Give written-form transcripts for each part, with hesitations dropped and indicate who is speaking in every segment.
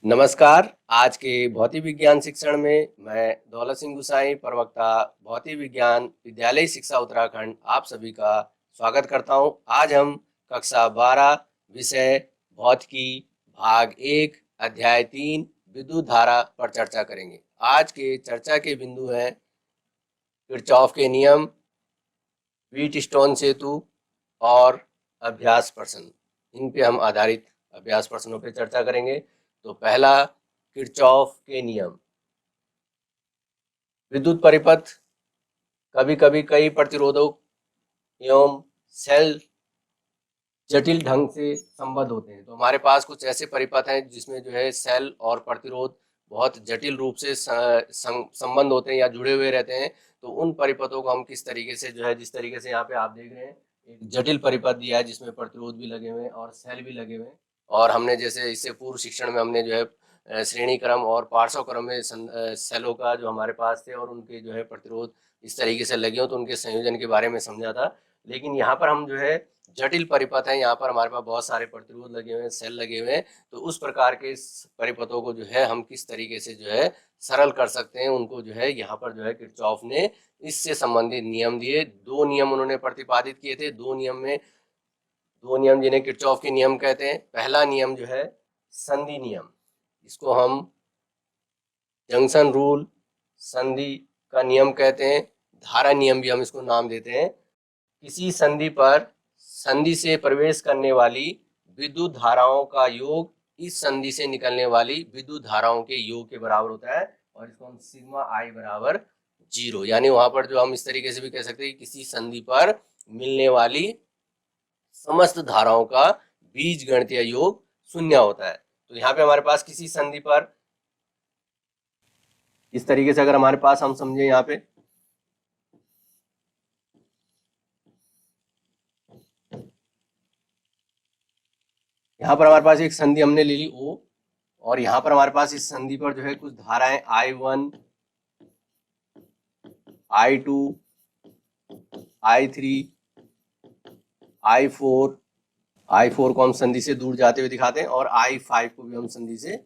Speaker 1: नमस्कार। आज के भौतिक विज्ञान शिक्षण में मैं दौलत सिंह गुसाई, प्रवक्ता भौतिक विज्ञान विद्यालय शिक्षा उत्तराखंड, आप सभी का स्वागत करता हूं। आज हम कक्षा 12 विषय भौतिकी भाग 1 अध्याय 3 विद्युत धारा पर चर्चा करेंगे। आज के चर्चा के बिंदु हैं किरचॉफ के नियम, व्हीटस्टोन सेतु और अभ्यास प्रश्न। इन पे हम आधारित अभ्यास प्रश्नों पे चर्चा करेंगे। तो पहला, किरचॉफ के नियम। विद्युत परिपथ कभी कभी कई प्रतिरोधों एवं सेल जटिल ढंग से संबद्ध होते हैं। तो हमारे पास कुछ ऐसे परिपथ हैं जिसमें जो है सेल और प्रतिरोध बहुत जटिल रूप से संबंध होते हैं या जुड़े हुए रहते हैं। तो उन परिपथों को हम किस तरीके से जो है, जिस तरीके से यहाँ पे आप देख रहे हैं, एक जटिल परिपथ दिया है जिसमें प्रतिरोध भी लगे हुए हैं और सेल भी लगे हुए हैं। और हमने जैसे इससे पूर्व शिक्षण में हमने जो है श्रेणी क्रम और पार्श्व क्रम में सेलों का जो हमारे पास थे और उनके जो है प्रतिरोध इस तरीके से लगे हो तो उनके संयोजन के बारे में समझा था। लेकिन यहाँ पर हम जो है जटिल परिपथ है, यहाँ पर हमारे पास बहुत सारे प्रतिरोध लगे हुए हैं, सेल लगे हुए हैं। तो उस प्रकार के परिपथों को जो है हम किस तरीके से जो है सरल कर सकते हैं, उनको जो है यहाँ पर जो है किरचॉफ ने इससे संबंधित नियम दिए। दो नियम उन्होंने प्रतिपादित किए थे। दो नियम जिन्हें किरचॉफ के नियम कहते हैं। पहला नियम जो है संधि नियम, इसको हम जंक्शन रूल, संधि का नियम कहते हैं। धारा नियम भी हम इसको नाम देते हैं। किसी संधि पर संधि से प्रवेश करने वाली विद्युत धाराओं का योग इस संधि से निकलने वाली विद्युत धाराओं के योग के बराबर होता है और इसको हम सिग्मा आई बराबर 0, यानी वहां पर जो हम इस तरीके से भी कह सकते हैं कि किसी संधि पर मिलने वाली समस्त धाराओं का बीजगणितीय योग 0 होता है। तो यहाँ पे हमारे पास किसी संधि पर इस तरीके से अगर हमारे पास हम समझे, यहाँ पे हमारे पास एक संधि हमने ले ली O, और यहाँ पर हमारे पास इस संधि पर जो है कुछ धाराएं I1, I2, I3, I4 को हम संधि से दूर जाते हुए दिखाते हैं और I5 को भी हम संधि से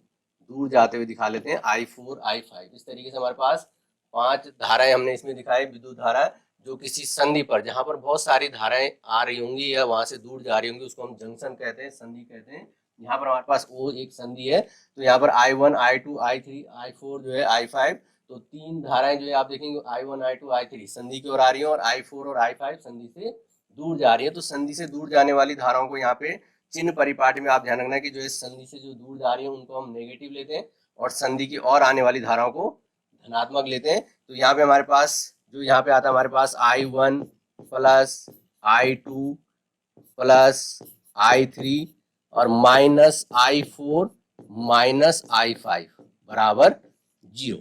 Speaker 1: दूर जाते हुए दिखा लेते हैं, I4, I5। इस तरीके से हमारे पास 5 धाराएं हमने इसमें दिखाई, विद्युत धारा जो किसी संधि पर, जहां पर बहुत सारी धाराएं आ रही होंगी या वहां से दूर जा रही होंगी, उसको हम जंक्शन कहते हैं, संधि कहते हैं। यहाँ पर हमारे पास O एक संधि है, तो यहाँ पर I1, I2, I3, I4 जो है I5, तो 3 धाराएं जो है आप देखेंगे I1, I2, I3 संधि की ओर आ रही है और I4 और I5 संधि से दूर जा रही है। तो संधि से दूर जाने वाली धाराओं को यहाँ पे चिन्ह परिपाटी में आप ध्यान रखना कि जो है संधि से जो दूर जा रही है उनको हम नेगेटिव लेते हैं और संधि की ओर आने वाली धाराओं को धनात्मक लेते हैं। तो यहाँ पे हमारे पास जो यहाँ पे आता है, हमारे पास I1 plus I2 plus I3 और माइनस I4 माइनस I5 बराबर 0।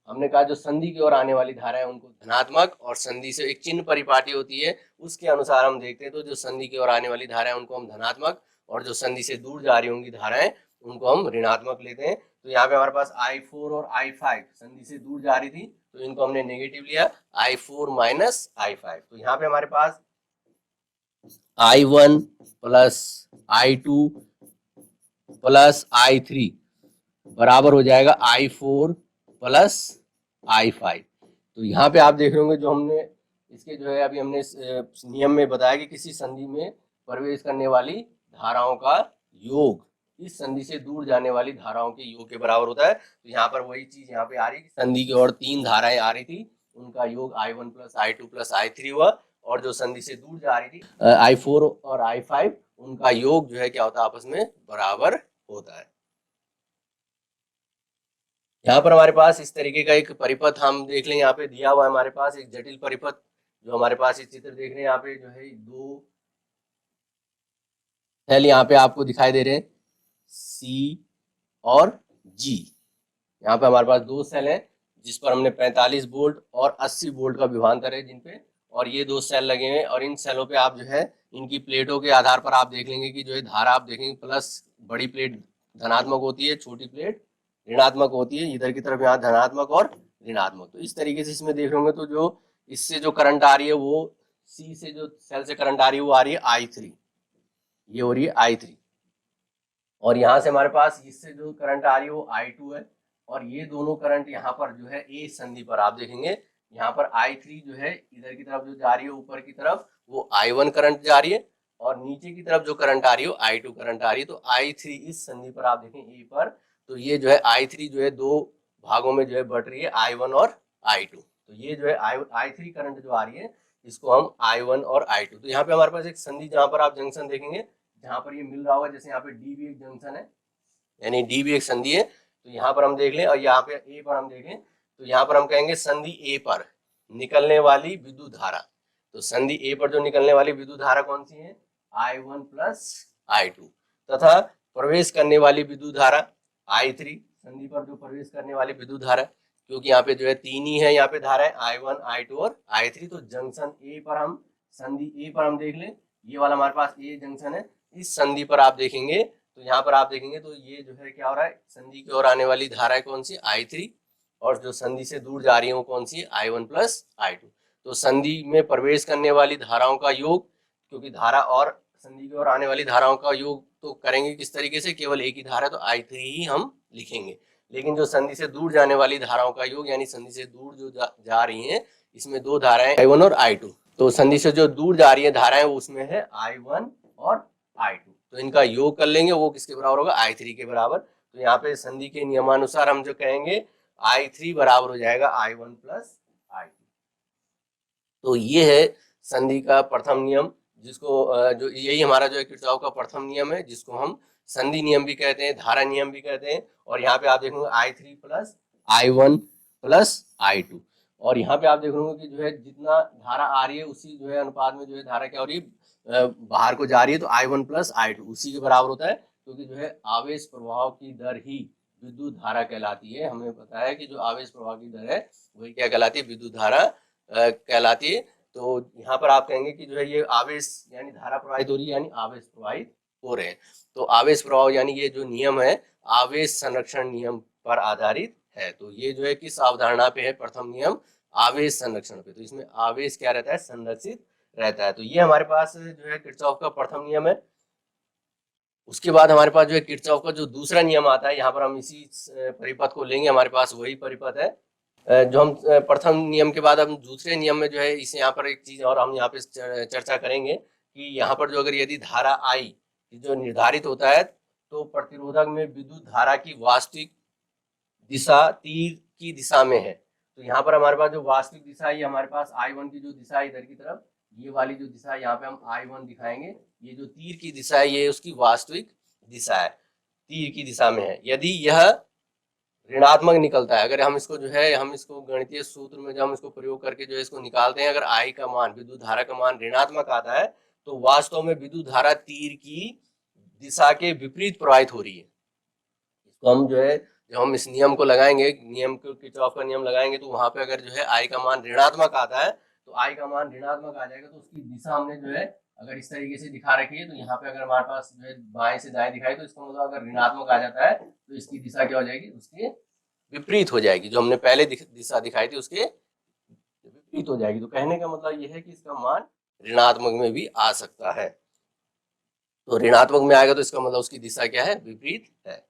Speaker 1: हमने कहा जो संधि की ओर आने वाली धारा है उनको धनात्मक, और संधि से एक चिन्ह परिपाटी होती है उसके अनुसार हम देखते हैं। तो जो संधि की ओर आने वाली धारा है उनको हम धनात्मक और जो संधि से दूर जा रही होंगी धाराएं उनको हम ऋणात्मक लेते हैं। तो यहाँ पे हमारे पास I4 और I5 संधि से दूर जा रही थी तो इनको हमने नेगेटिव लिया, I4 माइनस I5। तो यहाँ पे हमारे पास I1 plus I2 plus I3 बराबर हो जाएगा I4 प्लस I5। तो यहाँ पे आप देख रहे होंगे जो हमने इसके जो है अभी हमने नियम में बताया कि किसी संधि में प्रवेश करने वाली धाराओं का योग इस संधि से दूर जाने वाली धाराओं के योग के बराबर होता है। तो यहाँ पर वही चीज यहाँ पे आ रही है, संधि की ओर 3 धाराएं आ रही थी, उनका योग I1 plus I2 plus I3 हुआ, और जो संधि से दूर जा रही थी I4 और I5 उनका योग जो है क्या होता है, आपस में बराबर होता है। यहाँ पर हमारे पास इस तरीके का एक परिपथ हम देख लें, यहाँ पे दिया हुआ है हमारे पास एक जटिल परिपथ, जो हमारे पास इस चित्र देख रहे हैं यहाँ पे जो है 2 सेल यहाँ पे आपको दिखाई दे रहे हैं C और G। यहाँ पे हमारे पास 2 सेल हैं जिस पर हमने 45 वोल्ट और 80 वोल्ट का विभवांतर है जिन पे, और ये 2 सेल लगे हैं और इन सेलों पे आप जो है इनकी प्लेटों के आधार पर आप देख लेंगे कि जो है धारा आप देखेंगे प्लस बड़ी प्लेट धनात्मक होती है, छोटी प्लेट ऋणात्मक होती है, इधर की तरफ यहाँ धनात्मक और ऋणात्मक। तो इस तरीके से इसमें देख रहे होंगे तो जो इससे जो करंट आ रही है वो C से जो सेल से करंट आ रही है वो आ रही है I3, ये हो रही है I3, और यहाँ से हमारे पास इससे जो करंट आ रही है वो I2 है, और ये दोनों करंट यहाँ पर जो है ए संधि पर आप देखेंगे यहाँ पर I3 जो है इधर की तरफ जो जा रही है ऊपर की तरफ वो I1 करंट जा रही है, और नीचे की तरफ जो करंट आ रही है वो I2 करंट आ रही है। तो I3 इस संधि पर आप देखें ए पर, तो ये जो है I3 जो है दो भागों में जो है बट रही है, I1 और I2। तो ये जो है I3 करंट जो आ रही है इसको हम I1 और I2, तो यहाँ पे हमारे पास एक संधि जहाँ पर आप जंक्शन देखेंगे जहाँ पर ये मिल रहा होगा, जैसे यहाँ पे डी भी एक जंक्शन है, यानी डी भी एक संधि है, तो यहाँ पर हम देख लें, और यहाँ पे ए पर हम देखें तो यहाँ पर हम कहेंगे संधि ए पर निकलने वाली विद्युत धारा। तो संधि ए पर जो निकलने वाली विद्युत धारा कौन सी है, I1 प्लस I2, तथा प्रवेश करने वाली विद्युत धारा I3, संधि पर जो प्रवेश करने वाली विद्युत धारा, क्योंकि यहाँ पे जो है तीन ही है, यहाँ पे धारा है I1, I2 और I3। तो जंक्शन ए पर हम, संधि ए पर हम देख लें, ये वाला हमारे पास ए जंक्शन है, इस संधि पर आप देखेंगे तो यहाँ पर आप देखेंगे तो ये जो है क्या हो रहा है, संधि की ओर आने वाली धारा है कौन सी, I3, और जो संधि से दूर जा रही है वो कौन सी है, I1 प्लस I2। तो संधि में प्रवेश करने वाली धाराओं का योग, क्योंकि धारा और संधि की ओर आने वाली धाराओं का योग तो करेंगे किस तरीके से, केवल एक ही धारा तो I3 ही हम लिखेंगे, लेकिन जो संधि से दूर जाने वाली धाराओं का योग, यानी संधि से दूर जो जा रही हैं इसमें दो धाराएं I1 और I2, तो संधि से जो दूर जा रही है धाराएं उसमें है I1 और I2, तो इनका योग कर लेंगे, वो किसके बराबर होगा, I3 के बराबर। तो यहाँ पे संधि के नियमानुसार हम जो कहेंगे I3 बराबर हो जाएगा I1 प्लस I2। तो ये है संधि का प्रथम नियम, जिसको जो यही हमारा जो है किरचॉफ का प्रथम नियम है, जिसको हम संधि नियम भी कहते हैं, धारा नियम भी कहते हैं। और यहाँ पे आप देखोगे I3 plus I1 plus I2, और यहाँ पे आप देखोगे कि जो है जितना धारा आ रही है उसी जो है अनुपात में जो है धारा क्या हो रही है, बाहर को जा रही है, तो I1 प्लस I2 उसी के बराबर होता है, क्योंकि जो है आवेश प्रवाह की दर ही विद्युत धारा कहलाती है। हमें पता है कि जो आवेश प्रवाह की दर है वही क्या कहलाती है, विद्युत धारा कहलाती है। तो यहाँ पर आप कहेंगे कि जो है ये आवेश यानी धारा प्रवाहित हो रही है, यानी आवेश प्रवाहित हो रहे हैं। तो आवेश प्रवाह यानी ये जो नियम है आवेश संरक्षण नियम पर आधारित है। तो ये जो है किस अवधारणा पे है, प्रथम नियम आवेश संरक्षण पे, तो इसमें आवेश क्या रहता है, संरक्षित रहता है। तो ये हमारे पास जो है किरचॉफ का प्रथम नियम है। उसके बाद हमारे पास जो है किरचॉफ का जो दूसरा नियम आता है, यहाँ पर हम इसी परिपथ को लेंगे, हमारे पास वही परिपथ है जो हम प्रथम नियम के बाद हम दूसरे नियम में जो है इसे यहाँ पर एक चीज और हम यहाँ पे चर्चा करेंगे कि यहाँ पर जो अगर यदि धारा आई जो निर्धारित होता है तो प्रतिरोधक में विद्युत धारा की वास्तविक दिशा तीर की दिशा में है। तो यहाँ पर हमारे पास जो वास्तविक दिशा है ये हमारे पास I1 की जो दिशा है इधर की तरफ, ये वाली जो दिशा है यहाँ पे हम I1 दिखाएंगे, ये जो तीर की दिशा है ये उसकी वास्तविक दिशा है, तीर की दिशा में है। यदि यह ऋणात्मक निकलता है, अगर हम इसको जो है हम इसको गणितीय सूत्र में जब हम इसको प्रयोग करके जो है इसको निकालते हैं, अगर I का मान विद्युत धारा का मान ऋणात्मक आता है तो वास्तव में विद्युत धारा तीर की दिशा के विपरीत प्रवाहित हो रही है। इसको हम जो है जब हम इस नियम को लगाएंगे, नियम को किरचॉफ का नियम लगाएंगे, तो वहां पे अगर जो है I का मान ऋणात्मक आता है तो I का मान ऋणात्मक आ जाएगा, तो उसकी दिशा हमने जो है अगर इस तरीके से दिखा रखी है, तो यहाँ पे अगर हमारे पास जो है बाएं से दाएं दिखाई, तो इसका मतलब अगर ऋणात्मक आ जाता है तो इसकी दिशा क्या हो जाएगी, उसके विपरीत हो जाएगी, जो हमने पहले दिशा दिखाई थी उसके विपरीत हो जाएगी। तो कहने का मतलब यह है कि इसका मान ऋणात्मक में भी आ सकता है। तो ऋणात्मक में आएगा तो इसका मतलब उसकी दिशा क्या है, विपरीत है।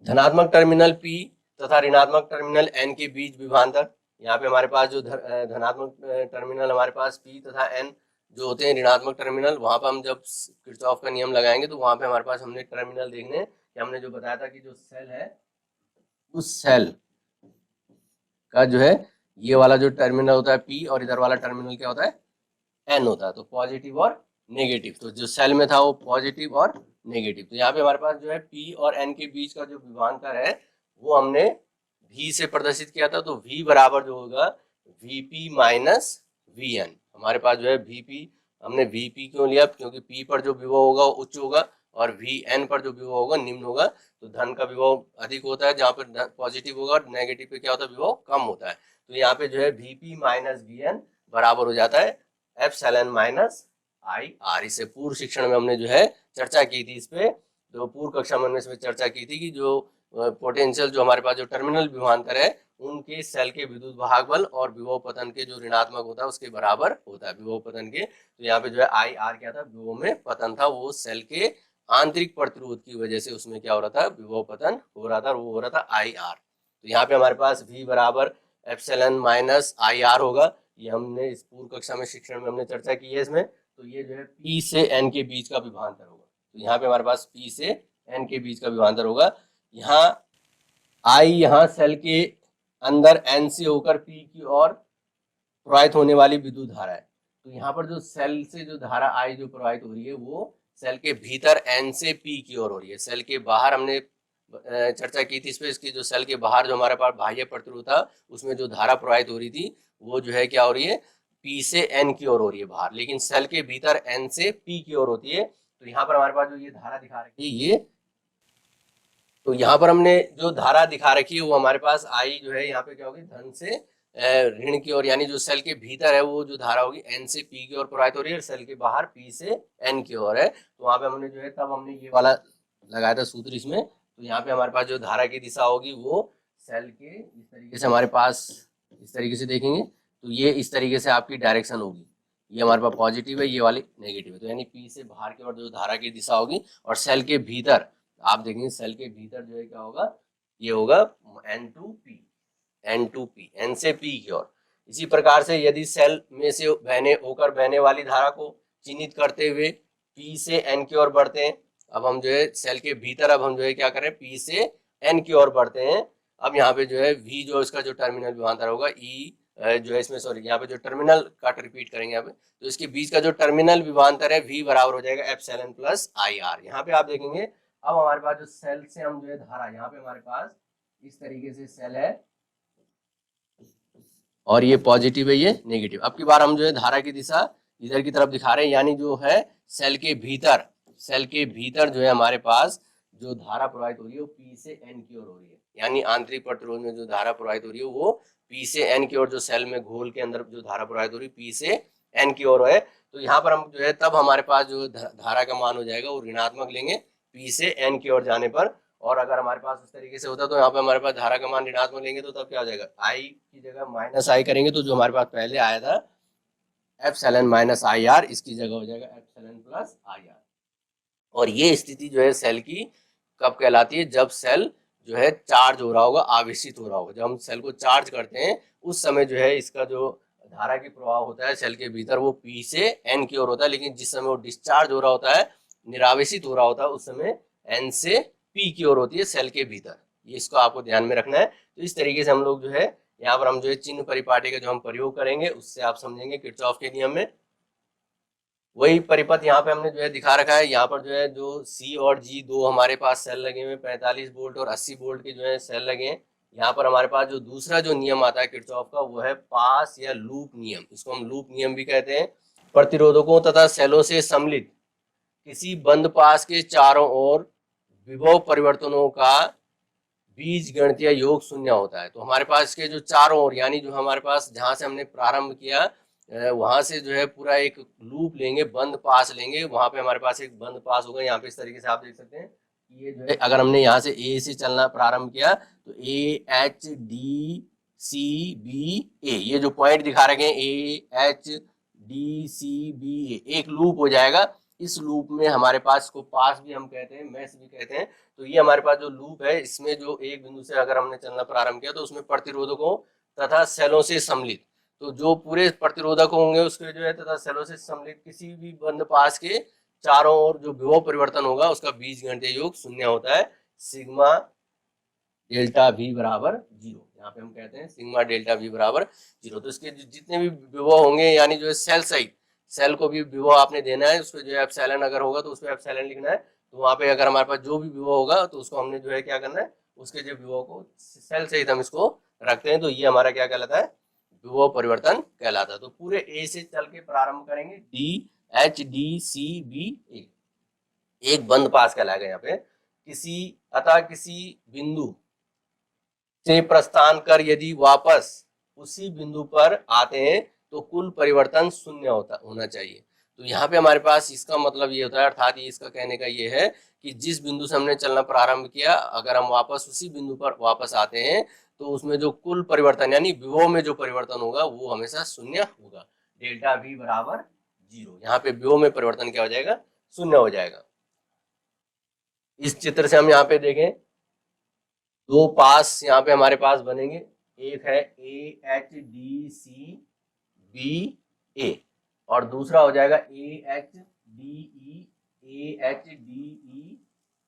Speaker 1: धनात्मक टर्मिनल P तथा ऋणात्मक टर्मिनल N के बीच विभवांतर, यहाँ पे हमारे पास जो धनात्मक टर्मिनल हमारे पास P तथा N जो होते हैं ऋणात्मक टर्मिनल, वहां पर हम जब किरचॉफ का नियम लगाएंगे तो वहां पे हमारे पास हमने टर्मिनल देखने कि हमने जो बताया था कि जो सेल है उस सेल का जो है ये वाला जो टर्मिनल होता है P और इधर वाला टर्मिनल क्या होता है, N होता है, तो पॉजिटिव और नेगेटिव। तो जो सेल में था वो पॉजिटिव और नेगेटिव। तो यहाँ पे हमारे पास जो है P और N के बीच का जो विभवांतर है वो हमने V से प्रदर्शित किया था। तो V बराबर जो होगा Vp माइनस Vn। हमारे पास जो है Vp, हमने Vp क्यों लिया, क्योंकि P पर जो विभव होगा वो उच्च होगा और Vn पर जो विभव होगा निम्न होगा। तो धन का विभव अधिक होता है जहाँ पर पॉजिटिव होगा, और नेगेटिव पे क्या होता है, विभव कम होता है। तो यहाँ पे जो है Vp माइनस Vn बराबर हो जाता है एप्सिलॉन माइनस IR। इसे पूर्व शिक्षण में हमने जो है चर्चा की थी, इस पे जो पूर्व कक्षा में हमने इसमें चर्चा की थी कि जो पोटेंशियल जो हमारे पास जो टर्मिनल विभवांतर है उनके सेल के विद्युत वाहक बल और विभव पतन के जो ऋणात्मक होता है उसके बराबर होता है, विभव पतन के। तो यहाँ पे जो है IR क्या था, विभव में पतन था, वो सेल के आंतरिक प्रतिरोध की वजह से उसमें क्या हो रहा था, विभव पतन हो रहा था, और वो हो रहा था IR। तो यहाँ पे हमारे पास V बराबर एप्सिलॉन माइनस IR होगा। ये हमने इस पूर्व कक्षा में शिक्षण में हमने चर्चा की है इसमें। तो ये जो है P से N के बीच का विभवांतर होगा। तो यहाँ पे हमारे पास P से N के बीच का विभवांतर होगा। यहाँ I यहाँ सेल के अंदर N से होकर P की ओर प्रवाहित होने वाली विद्युत धारा है। तो यहाँ पर जो सेल से जो धारा I जो प्रवाहित हो रही है वो सेल के भीतर N से P की ओर हो रही है। सेल के बाहर हमने चर्चा की थी इस पे, इसकी जो सेल के बाहर जो हमारे पास बाह्य प्रतिरोध था उसमें जो धारा प्रवाहित हो रही थी वो जो है क्या हो रही है, P से N की ओर हो रही है बाहर, लेकिन सेल के भीतर N से P की ओर होती है। तो यहाँ पर हमारे पास जो ये धारा दिखा रखी है ये, तो यहाँ पर हमने जो धारा दिखा रखी है वो हमारे पास I जो है यहाँ पे क्या होगी, धन से ऋण की ओर, यानी जो सेल के भीतर है वो जो धारा होगी N से P की ओर प्रवाहित हो रही है, और सेल के बाहर P से N की ओर है। तो वहां पे हमने जो है तब हमने ये वाला लगाया था सूत्र इसमें। तो यहाँ पे हमारे पास जो धारा की दिशा होगी वो सेल के इस तरीके से हमारे पास इस तरीके से देखेंगे, तो ये इस तरीके से आपकी डायरेक्शन होगी। ये हमारे पास पॉजिटिव है, ये वाली नेगेटिव है। तो यानी P से बाहर की ओर जो धारा की दिशा होगी, और सेल के भीतर आप देखेंगे सेल के भीतर जो है क्या होगा, ये होगा N2P, N2P, N से P की ओर। इसी प्रकार से यदि सेल में से होकर बहने वाली धारा को चिन्हित करते हुए P से N की ओर बढ़ते हैं। अब हम जो है सेल के भीतर अब हम जो है क्या करें, P से N की ओर बढ़ते हैं। अब यहाँ पे जो है V जो इसका जो टर्मिनल विभवांतर होगा E जो है इसमें, सॉरी यहाँ पे जो टर्मिनल कट रिपीट करेंगे यहाँ पे, तो इसके बीच का जो टर्मिनल विभवांतर है V बराबर हो जाएगा एप्सिलॉन प्लस IR। यहाँ पे आप देखेंगे अब हमारे पास जो सेल से हम जो है धारा, यहाँ पे हमारे पास इस तरीके से सेल है और ये पॉजिटिव है ये नेगेटिव। अब की बार हम जो है धारा की दिशा इधर की तरफ दिखा रहे हैं, यानी जो है सेल के भीतर जो है हमारे पास जो धारा प्रवाहित हो रही है वो P से N की ओर हो रही है। यानी आंतरिक प्रतिरोध में जो धारा प्रवाहित हो रही है वो P से N की ओर, जो सेल में घोल के अंदर जो धारा प्रवाहित हो रही है P से N की ओर है। तो यहाँ पर हम जो है तब हमारे पास जो धारा का मान हो जाएगा वो ऋणात्मक लेंगे P से N की ओर जाने पर। और अगर हमारे पास इस तरीके से होता तो यहाँ पे हमारे पास धारा का मान ऋणात्मक लेंगे तो तब क्या हो जाएगा, I की जगह माइनस I करेंगे तो जो हमारे पास पहले आया था एप्सिलॉन माइनस IR, इसकी जगह हो जाएगा एप्सिलॉन प्लस IR। और ये स्थिति जो है सेल की कब कहलाती है, जब सेल जो है चार्ज हो रहा होगा, आवेशित हो रहा होगा। जब हम सेल को चार्ज करते हैं उस समय जो है इसका जो धारा की प्रवाह होता है सेल के भीतर वो P से N की ओर होता है, लेकिन जिस समय वो डिस्चार्ज हो रहा होता है, निरावेशित हो रहा होता है, उस समय N से P की ओर होती है सेल के भीतर। ये इसको आपको ध्यान में रखना है। तो इस तरीके से हम लोग जो है यहाँ पर हम जो है चिन्ह परिपाटी का जो हम प्रयोग करेंगे उससे आप समझेंगे किरचॉफ के नियम में। वही परिपथ यहाँ पे हमने जो है दिखा रखा है। यहाँ पर जो है जो C और G दो हमारे पास सेल लगे हुए 45 वोल्ट और 80 वोल्ट के जो है सेल लगे हैं। यहाँ पर हमारे पास जो दूसरा जो नियम आता है किरचॉफ का वो है पास या लूप नियम, इसको हम लूप नियम भी कहते हैं। प्रतिरोधकों तथा सेलों से सम्मिलित किसी बंद पास के चारों ओर विभव परिवर्तनों का बीज गणितीय योग शून्य होता है। तो हमारे पास के जो चारों ओर, यानी जो हमारे पास जहां से हमने प्रारंभ किया वहां से जो है पूरा एक लूप लेंगे, बंद पास लेंगे, वहां पे हमारे पास एक बंद पास होगा। यहाँ पे इस तरीके से आप देख सकते हैं ये जो है, अगर हमने यहाँ से A से चलना प्रारंभ किया तो AHDCBA, ये जो पॉइंट दिखा रखे हैं AHDCBA एक लूप हो जाएगा। इस लूप में हमारे पास को पास भी हम कहते हैं, मैश भी कहते हैं। तो ये हमारे पास जो लूप है इसमें जो एक बिंदु से अगर हमने चलना प्रारंभ किया तो उसमें प्रतिरोधकों तथा सेलों से सम्मिलित, तो जो पूरे प्रतिरोधक होंगे उसके जो है तथा सेलों से सम्मिलित किसी भी बंद पास के चारों ओर जो विभव परिवर्तन होगा उसका बीज गणितीय योग शून्य होता है। सिग्मा डेल्टा V बराबर 0, यहाँ पे हम कहते हैं सिग्मा डेल्टा V बराबर 0। तो इसके जितने भी विभव होंगे, यानी जो है सेल सहित सेल को भी विभव आपने देना है, उसको जो है एप्सिलॉन अगर होगा तो उसमें एप्सिलॉन लिखना है। तो वहाँ पे अगर हमारे पास जो भी विभव होगा तो उसको हमने जो है क्या करना है, उसके जो विभव को सेल सहित हम इसको रखते हैं। तो ये हमारा क्या कहलाता है, विभव परिवर्तन कहलाता है। तो पूरे A से चल के प्रारंभ करेंगे DHDCBA, एक बंद पास कहलाएगा यहाँ पे। किसी बिंदु से प्रस्थान कर यदि वापस उसी बिंदु पर आते हैं तो कुल परिवर्तन शून्य होना चाहिए। तो यहाँ पे हमारे पास इसका मतलब ये होता है, अर्थात ये इसका कहने का ये है कि जिस बिंदु से हमने चलना प्रारंभ किया अगर हम वापस उसी बिंदु पर वापस आते हैं तो उसमें जो कुल परिवर्तन यानी विभव में जो परिवर्तन होगा वो हमेशा शून्य होगा। डेल्टा V बराबर 0, यहाँ पे विभव में परिवर्तन क्या हो जाएगा, शून्य हो जाएगा। इस चित्र से हम यहाँ पे देखें, दो पास यहाँ पे हमारे पास बनेंगे, एक है AHDCBA और दूसरा हो जाएगा AHDE,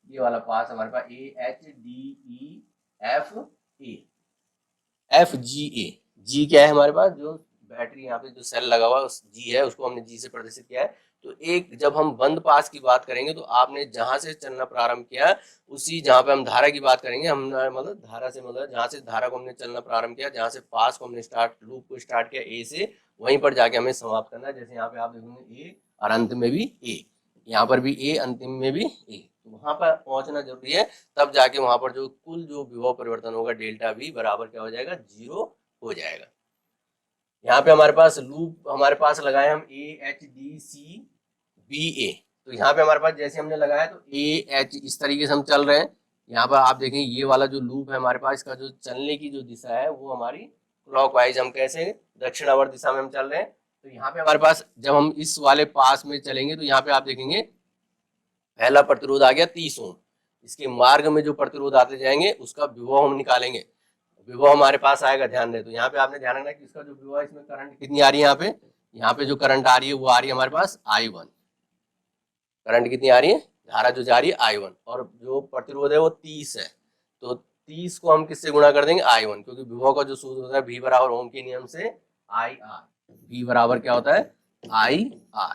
Speaker 1: ये वाला पास हमारे पास AHDEFA, जी क्या है हमारे पास, जो बैटरी यहाँ पे जो सेल लगा हुआ है उस जी है, उसको हमने जी से प्रदर्शित किया है। तो एक जब हम बंद पास की बात करेंगे तो आपने जहां से चलना प्रारंभ किया उसी, जहां पे हम धारा की बात करेंगे, हम मतलब धारा से मतलब जहां से धारा को हमने चलना प्रारंभ किया, जहां से पास को हमने लूप को स्टार्ट किया ए से, वहीं पर जाके हमें समाप्त करना है। जैसे यहाँ पे आप देखोगे ए और अंत में भी ए, यहाँ पर भी ए, अंतिम में भी ए, तो वहां पर पहुंचना जरूरी है, तब जाके वहां पर जो कुल जो विभव परिवर्तन होगा डेल्टा वी बराबर क्या हो जाएगा, 0 हो जाएगा। यहाँ पे हमारे पास लूप हमारे पास लगाए हम AHDCBA, तो यहाँ पे हमारे पास जैसे हमने लगाया तो AH इस तरीके से हम चल रहे हैं। यहाँ पर आप देखें ये वाला जो लूप है हमारे पास, इसका जो चलने की जो दिशा है वो हमारी क्लॉकवाइज, हम कैसे दक्षिणावर्त दिशा में हम चल रहे हैं। तो यहाँ पे हमारे पास जब हम इस वाले पास में चलेंगे तो यहाँ पे आप देखेंगे पहला प्रतिरोध आ गया 30 ओम, इसके मार्ग में जो प्रतिरोध आते जाएंगे उसका विभव हम निकालेंगे, विभव हमारे पास आएगा, ध्यान दें। तो यहाँ पे आपने ध्यान रखना कि इसका जो विभव है, इसमें करंट कितनी आ रही है, यहाँ पे जो करंट आ रही है वो आ रही है हमारे पास I1, करंट कितनी आ रही है, धारा जो जा रही है I1, और जो प्रतिरोध है वो 30 है, तो 30 को हम किससे गुणा कर देंगे, I1, क्योंकि विभव का जो सूत्र होता है V बराबर ओम के नियम से IR, V बराबर क्या होता है IR,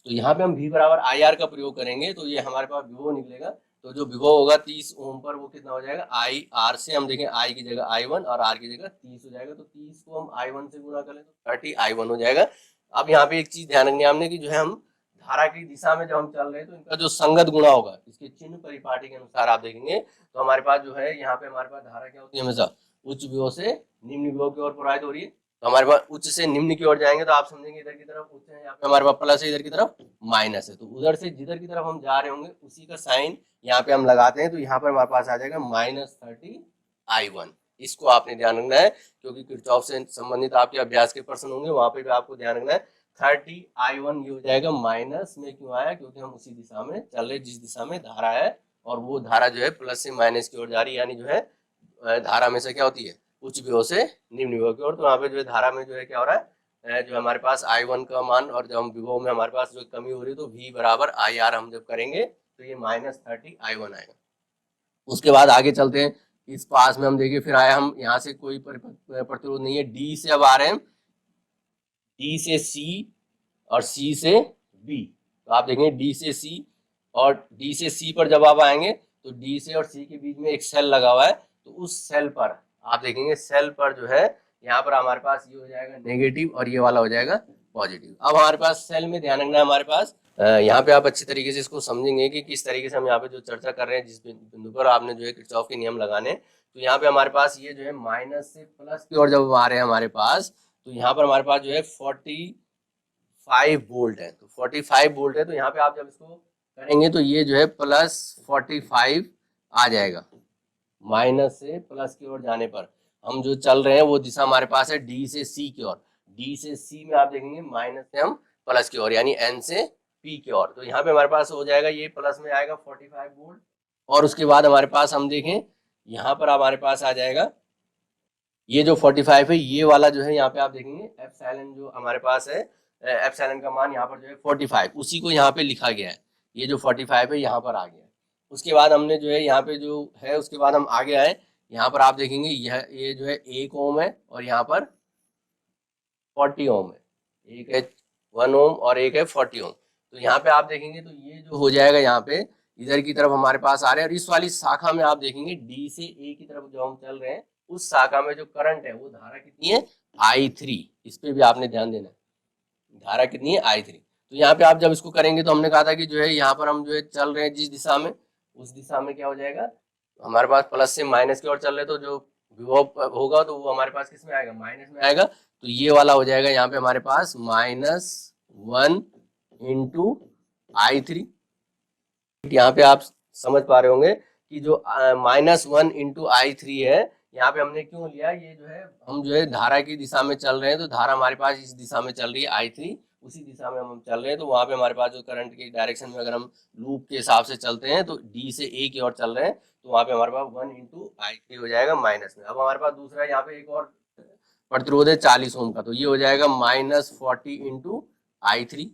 Speaker 1: तो यहाँ पे हम V बराबर IR का प्रयोग करेंगे तो ये हमारे पास विभव निकलेगा। तो जो विभव होगा 30 ओम पर वो कितना हो जाएगा, IR से हम देखें I की जगह I1 और R की जगह 30 हो जाएगा, तो 30 को हम I1 से गुणा करें तो 30 I1 हो जाएगा। अब यहाँ पे एक चीज ध्यान रखनी है हमने कि जो है हम धारा की दिशा में जब हम चल रहे हैं तो इनका जो संगत गुणा होगा, इसके चिन्ह परिपाटी के अनुसार आप देखेंगे तो हमारे पास जो है यहाँ पे हमारे पास धारा क्या होती है, हमेशा उच्च विभव से निम्न विभव की ओर प्रवाहित हो रही है। तो हमारे पास उच्च से निम्न की ओर जाएंगे तो आप समझेंगे इधर की तरफ उच्च है, यहाँ पे हमारे पास प्लस है, इधर की तरफ माइनस है, तो उधर से जिधर की तरफ हम जा रहे होंगे उसी का साइन यहाँ पे हम लगाते हैं, तो यहाँ पर हमारे पास आ जाएगा -30I1। इसको आपने ध्यान रखना है क्योंकि किरचॉफ से संबंधित आपके अभ्यास के प्रश्न होंगे, वहां पे भी आपको ध्यान रखना है। 30I1 ये हो जाएगा, माइनस में क्यों आया, क्योंकि हम उसी दिशा में चल रहे जिस दिशा में धारा है, और वो धारा जो है प्लस से माइनस की ओर जा रही है, यानी जो है धारा में से क्या होती है, उच्च विभव से निम्न विभव की ओर। तो वहाँ पे जो है धारा में जो है क्या हो रहा है, जो हमारे पास I1 का मान, और जब हम विभव में हमारे पास जो कमी हो रही है तो V बराबर IR हम जब करेंगे तो ये -30I1 आएगा। उसके बाद आगे चलते हैं, इस पास में हम देखिए फिर आया, हम यहाँ से कोई प्रतिरोध नहीं है, D से अब आ रहे हैं, D से C और C से B, तो आप देखेंगे D से C और D से C पर जब आप आएंगे तो D से और C के बीच में एक सेल लगा हुआ है, तो उस सेल पर आप देखेंगे, सेल पर जो है यहाँ पर हमारे पास ये हो जाएगा नेगेटिव और ये वाला हो जाएगा पॉजिटिव। अब हमारे पास सेल में ध्यान रखना है, हमारे पास यहाँ पे आप अच्छी तरीके से इसको समझेंगे कि किस तरीके से हम यहाँ पे जो चर्चा कर रहे हैं, जिस बिंदु पर आपने जो है किरचॉफ के नियम लगाने, तो यहाँ पे हमारे पास ये जो है माइनस से प्लस की ओर जब आ रहे हैं हमारे पास, तो यहाँ पर हमारे पास जो है 45 वोल्ट है, तो 45 वोल्ट है, तो यहाँ पे आप जब इसको करेंगे तो ये जो है +45 आ जाएगा। माइनस से प्लस की ओर जाने पर हम जो चल रहे हैं वो दिशा हमारे पास है D से C की ओर, D से C में आप देखेंगे माइनस से हम प्लस की ओर, यानी N से P की ओर, तो यहाँ पे हमारे पास हो जाएगा ये प्लस में आएगा 45 वोल्ट, और उसके बाद हमारे पास हम देखें यहाँ पर हमारे पास आ जाएगा ये जो 45 है, ये वाला जो है यहाँ पे आप देखेंगे एप्सिलॉन जो हमारे पास है, एप्सिलॉन का मान यहाँ पर जो है 45, उसी को यहाँ पे लिखा गया है, ये जो 45 है यहाँ पर आ गया है। उसके बाद हमने जो है यहाँ पे जो है, उसके बाद हम आगे आए, यहाँ पर आप देखेंगे यह ये जो है 1 ओम है और यहाँ पर 40 ओम है, एक है 1 ओम और एक है 40 ओम, तो यहाँ पे आप देखेंगे तो ये जो हो जाएगा यहाँ पे इधर की तरफ हमारे पास आ रहे हैं, और इस वाली शाखा में आप देखेंगे D से A की तरफ जो हम चल रहे हैं उस शाखा में जो करंट है वो धारा कितनी है I3, इस पे भी आपने ध्यान देना है, धारा कितनी है I3। तो यहाँ पे आप जब इसको करेंगे तो हमने कहा था कि जो है यहाँ पर हम जो है चल रहे हैं जिस दिशा में, उस दिशा में क्या हो जाएगा, हमारे पास प्लस से माइनस की ओर चल रहे, तो जो विभव होगा तो वो हमारे पास किस में आएगा, माइनस में आएगा, तो ये वाला हो जाएगा यहाँ पे हमारे पास -1 × I3। यहाँ पे आप समझ पा रहे होंगे कि जो -1 × I3 है, यहाँ पे हमने क्यों लिया, ये जो है हम जो है धारा की दिशा में चल रहे हैं, तो धारा हमारे पास इस दिशा में चल रही है I3, उसी दिशा में हम चल रहे हैं, तो वहां पे हमारे पास जो करंट की डायरेक्शन में अगर हम लूप के हिसाब से चलते हैं तो डी से ए की ओर चल रहे हैं, तो वहां पे हमारे पास 1 × I3 हो जाएगा माइनस में। अब हमारे पास दूसरा यहाँ पे एक और प्रतिरोध है 40 ओम का, तो ये हो जाएगा -40 × I3।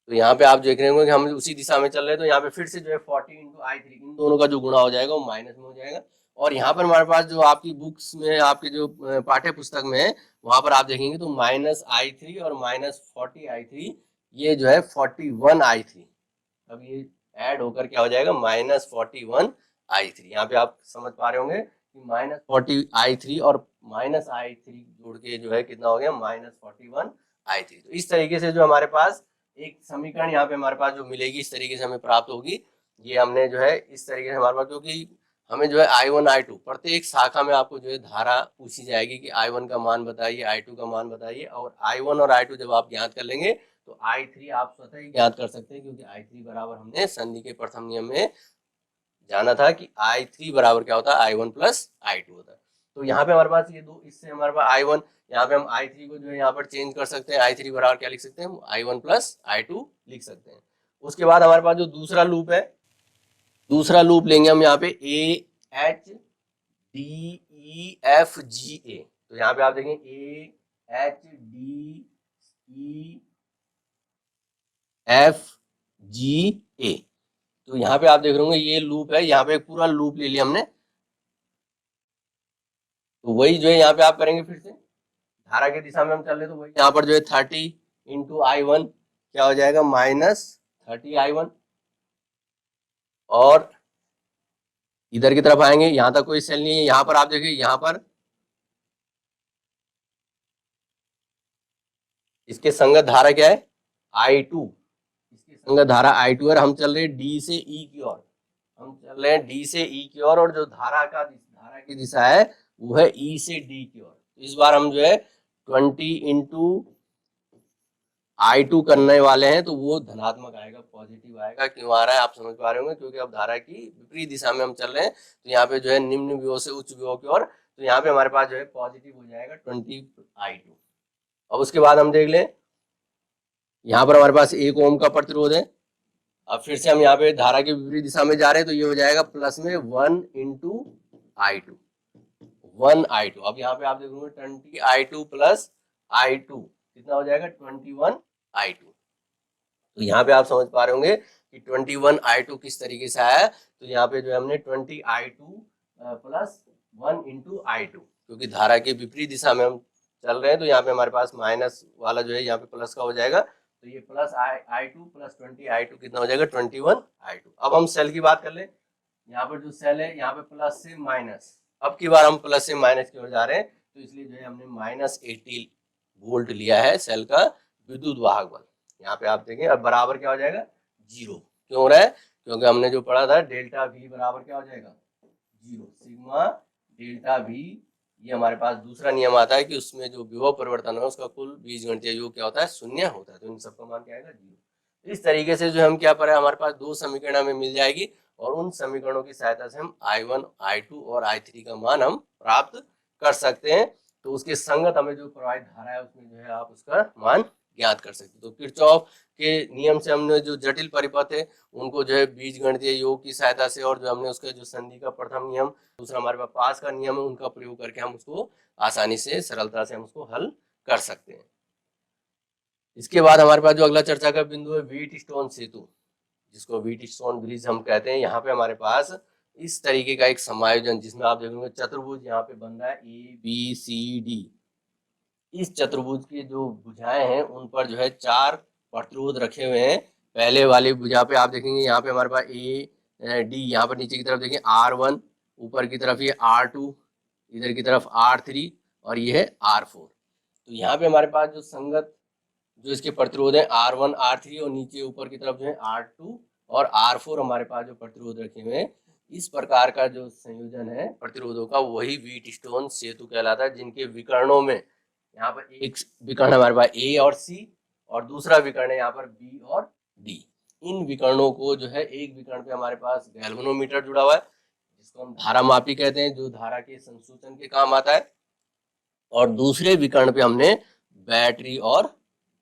Speaker 1: तो यहाँ पे आप देख रहे होंगे कि हम उसी दिशा में चल रहे हैं, तो यहाँ पे फिर से जो है 40 × I3 इन दोनों का जो गुणा हो जाएगा वो माइनस में हो जाएगा। और यहाँ पर हमारे पास जो आपकी बुक्स में, आपके जो पाठ्य पुस्तक में है, वहां पर आप देखेंगे तो -I3 और -40I3 ये जो है 41I3। अब ये ऐड होकर क्या हो जाएगा -41I3। यहाँ पे आप समझ पा रहे होंगे कि -40I3 और -I3 जोड़ के जो है कितना हो गया -41I3। तो इस तरीके से जो हमारे पास एक समीकरण यहाँ पे हमारे पास जो मिलेगी, इस तरीके से हमें प्राप्त होगी। ये हमने जो है इस तरीके से हमारे पास, क्योंकि हमें जो है I1 I2 प्रत्येक शाखा में आपको जो है धारा पूछी जाएगी कि I1 का मान बताइए, I2 का मान बताइए, और I1 और I2 जब आप ज्ञात कर लेंगे तो I3 आप स्वतः ही ज्ञात कर सकते हैं, क्योंकि I3 बराबर हमने संधि के प्रथम नियम में जाना था कि I3 बराबर क्या होता है I1 + I2 होता है। तो यहाँ पे हमारे पास ये दो, इससे हमारे पास I1, यहाँ पे हम I3 को जो है यहाँ पर चेंज कर सकते हैं, I3 बराबर क्या लिख सकते हैं, I1 + I2 लिख सकते हैं। उसके बाद हमारे पास जो दूसरा लूप है, दूसरा लूप लेंगे हम यहाँ पे AHDEFGA। तो यहाँ पे आप देखें AHDEFGA, तो यहाँ पे आप देख रहे होंगे ये लूप है, यहाँ पे एक पूरा लूप ले लिया हमने। तो वही जो है यहाँ पे आप करेंगे, फिर से धारा की दिशा में हम चल रहे, तो वही यहाँ पर जो है 30 × I1 क्या हो जाएगा -30I1। और इधर की तरफ आएंगे, यहाँ तक कोई सेल नहीं है, यहाँ पर आप देखिए, यहाँ पर इसके संगत धारा क्या है I2, इसकी संगत धारा I2 है। हम चल रहे हैं D से E की ओर, हम चल रहे हैं D से E की ओर, और जो धारा की दिशा है वो है E से D की ओर। तो इस बार हम जो है 20 × I2 करने वाले हैं, तो वो धनात्मक आएगा, पॉजिटिव आएगा। क्यों आ रहा है आप समझ पा रहे होंगे, क्योंकि अब धारा की विपरीत दिशा में हम चल रहे हैं, तो यहाँ पे जो है निम्न विभव से उच्च विभव की ओर, तो यहाँ पे हमारे पास जो है पॉजिटिव हो जाएगा 20I2। अब उसके बाद हम देख लें, यहाँ पर हमारे पास 1 ओम का प्रतिरोध है। अब फिर से हम यहाँ पे धारा की विपरीत दिशा में जा रहे हैं, तो ये हो जाएगा प्लस में 1 × I2, 1I2। अब यहाँ पे आप देखोगे 20I2 + I2 कितना हो जाएगा 21I2। तो यहाँ पे आप समझ पा रहे होंगे कि 21I2 किस तरीके से आया है। तो यहाँ पे जो है हमने 20I2 + 1 × I2, क्योंकि धारा के विपरीत दिशा में हम चल रहे हैं, तो यहाँ पे हमारे पास माइनस वाला जो है यहाँ पे प्लस का हो जाएगा, तो ये +I2 + 20I2 कितना हो जाएगा 21I2। अब हम सेल की बात कर ले, यहाँ पर जो सेल है यहाँ पे प्लस से माइनस, अब की बार हम प्लस से माइनस की ओर जा रहे हैं, तो इसलिए जो है हमने -80 वोल्ट लिया है सेल का विद्युत वाहक बल। यहाँ पे आप देखें, अब बराबर क्या हो जाएगा 0। क्यों हो रहा है, क्योंकि हमने जो पढ़ा था डेल्टा V बराबर क्या हो जाएगा 0, सिग्मा डेल्टा V। ये हमारे पास दूसरा नियम आता है कि उसमें जो विभव परिवर्तन है उसका कुल बीजगणितीय योग क्या होता है 0 होता है, तो इन सबका मान क्या आएगा 0। इस तरीके से जो हम क्या पढ़े, हमारे पास 2 समीकरण हमें मिल जाएगी, और उन समीकरणों की सहायता से हम I1, I2 और I3 का मान हम प्राप्त कर सकते हैं। तो उसके संगत हमें जो प्रवाहित धारा है उसमें जो है आप उसका मान ज्ञात कर सकते हैं। तो किरचॉफ के नियम से हमने जो जटिल परिपथ है उनको जो है बीजगणितीय योग की सहायता से, और जो हमने उसका जो संधि का प्रथम नियम, दूसरा हमारे पास पास का नियम है, उनका प्रयोग करके हम उसको आसानी से, सरलता से हम उसको हल कर सकते हैं। इसके बाद हमारे पास जो अगला चर्चा का बिंदु है व्हीटस्टोन सेतु, जिसको व्हीटस्टोन ब्रिज हम कहते हैं। यहाँ पे हमारे पास इस तरीके का एक समायोजन, जिसमें आप देखोगे चतुर्भुज यहाँ पे बन रहा है ABCD। इस चतुर्भुज की जो भुजाएं हैं उन पर जो है 4 प्रतिरोध रखे हुए हैं। पहले वाली भुजा पे आप देखेंगे यहाँ पे हमारे पास AD, यहाँ पर नीचे की तरफ देखें R1, ऊपर की तरफ ये R2, इधर की तरफ R3, और ये है R4। तो यहाँ पे हमारे पास जो संगत जो इसके प्रतिरोध है R1, R3, और नीचे ऊपर की तरफ जो है R2 और R4 हमारे पास जो प्रतिरोध रखे हुए हैं। इस प्रकार का जो संयोजन है प्रतिरोधों का वही व्हीटस्टोन सेतु कहलाता है, जिनके विकर्णों में यहाँ पर एक विकर्ण हमारे पास A और C, और दूसरा विकर्ण है यहाँ पर B और D। इन विकर्णों को जो है, एक विकर्ण पे हमारे पास गैल्वेनोमीटर जुड़ा हुआ है, जिसको हम धारा मापी कहते हैं, जो धारा के संसूचन के काम आता है, और दूसरे विकर्ण पे हमने बैटरी और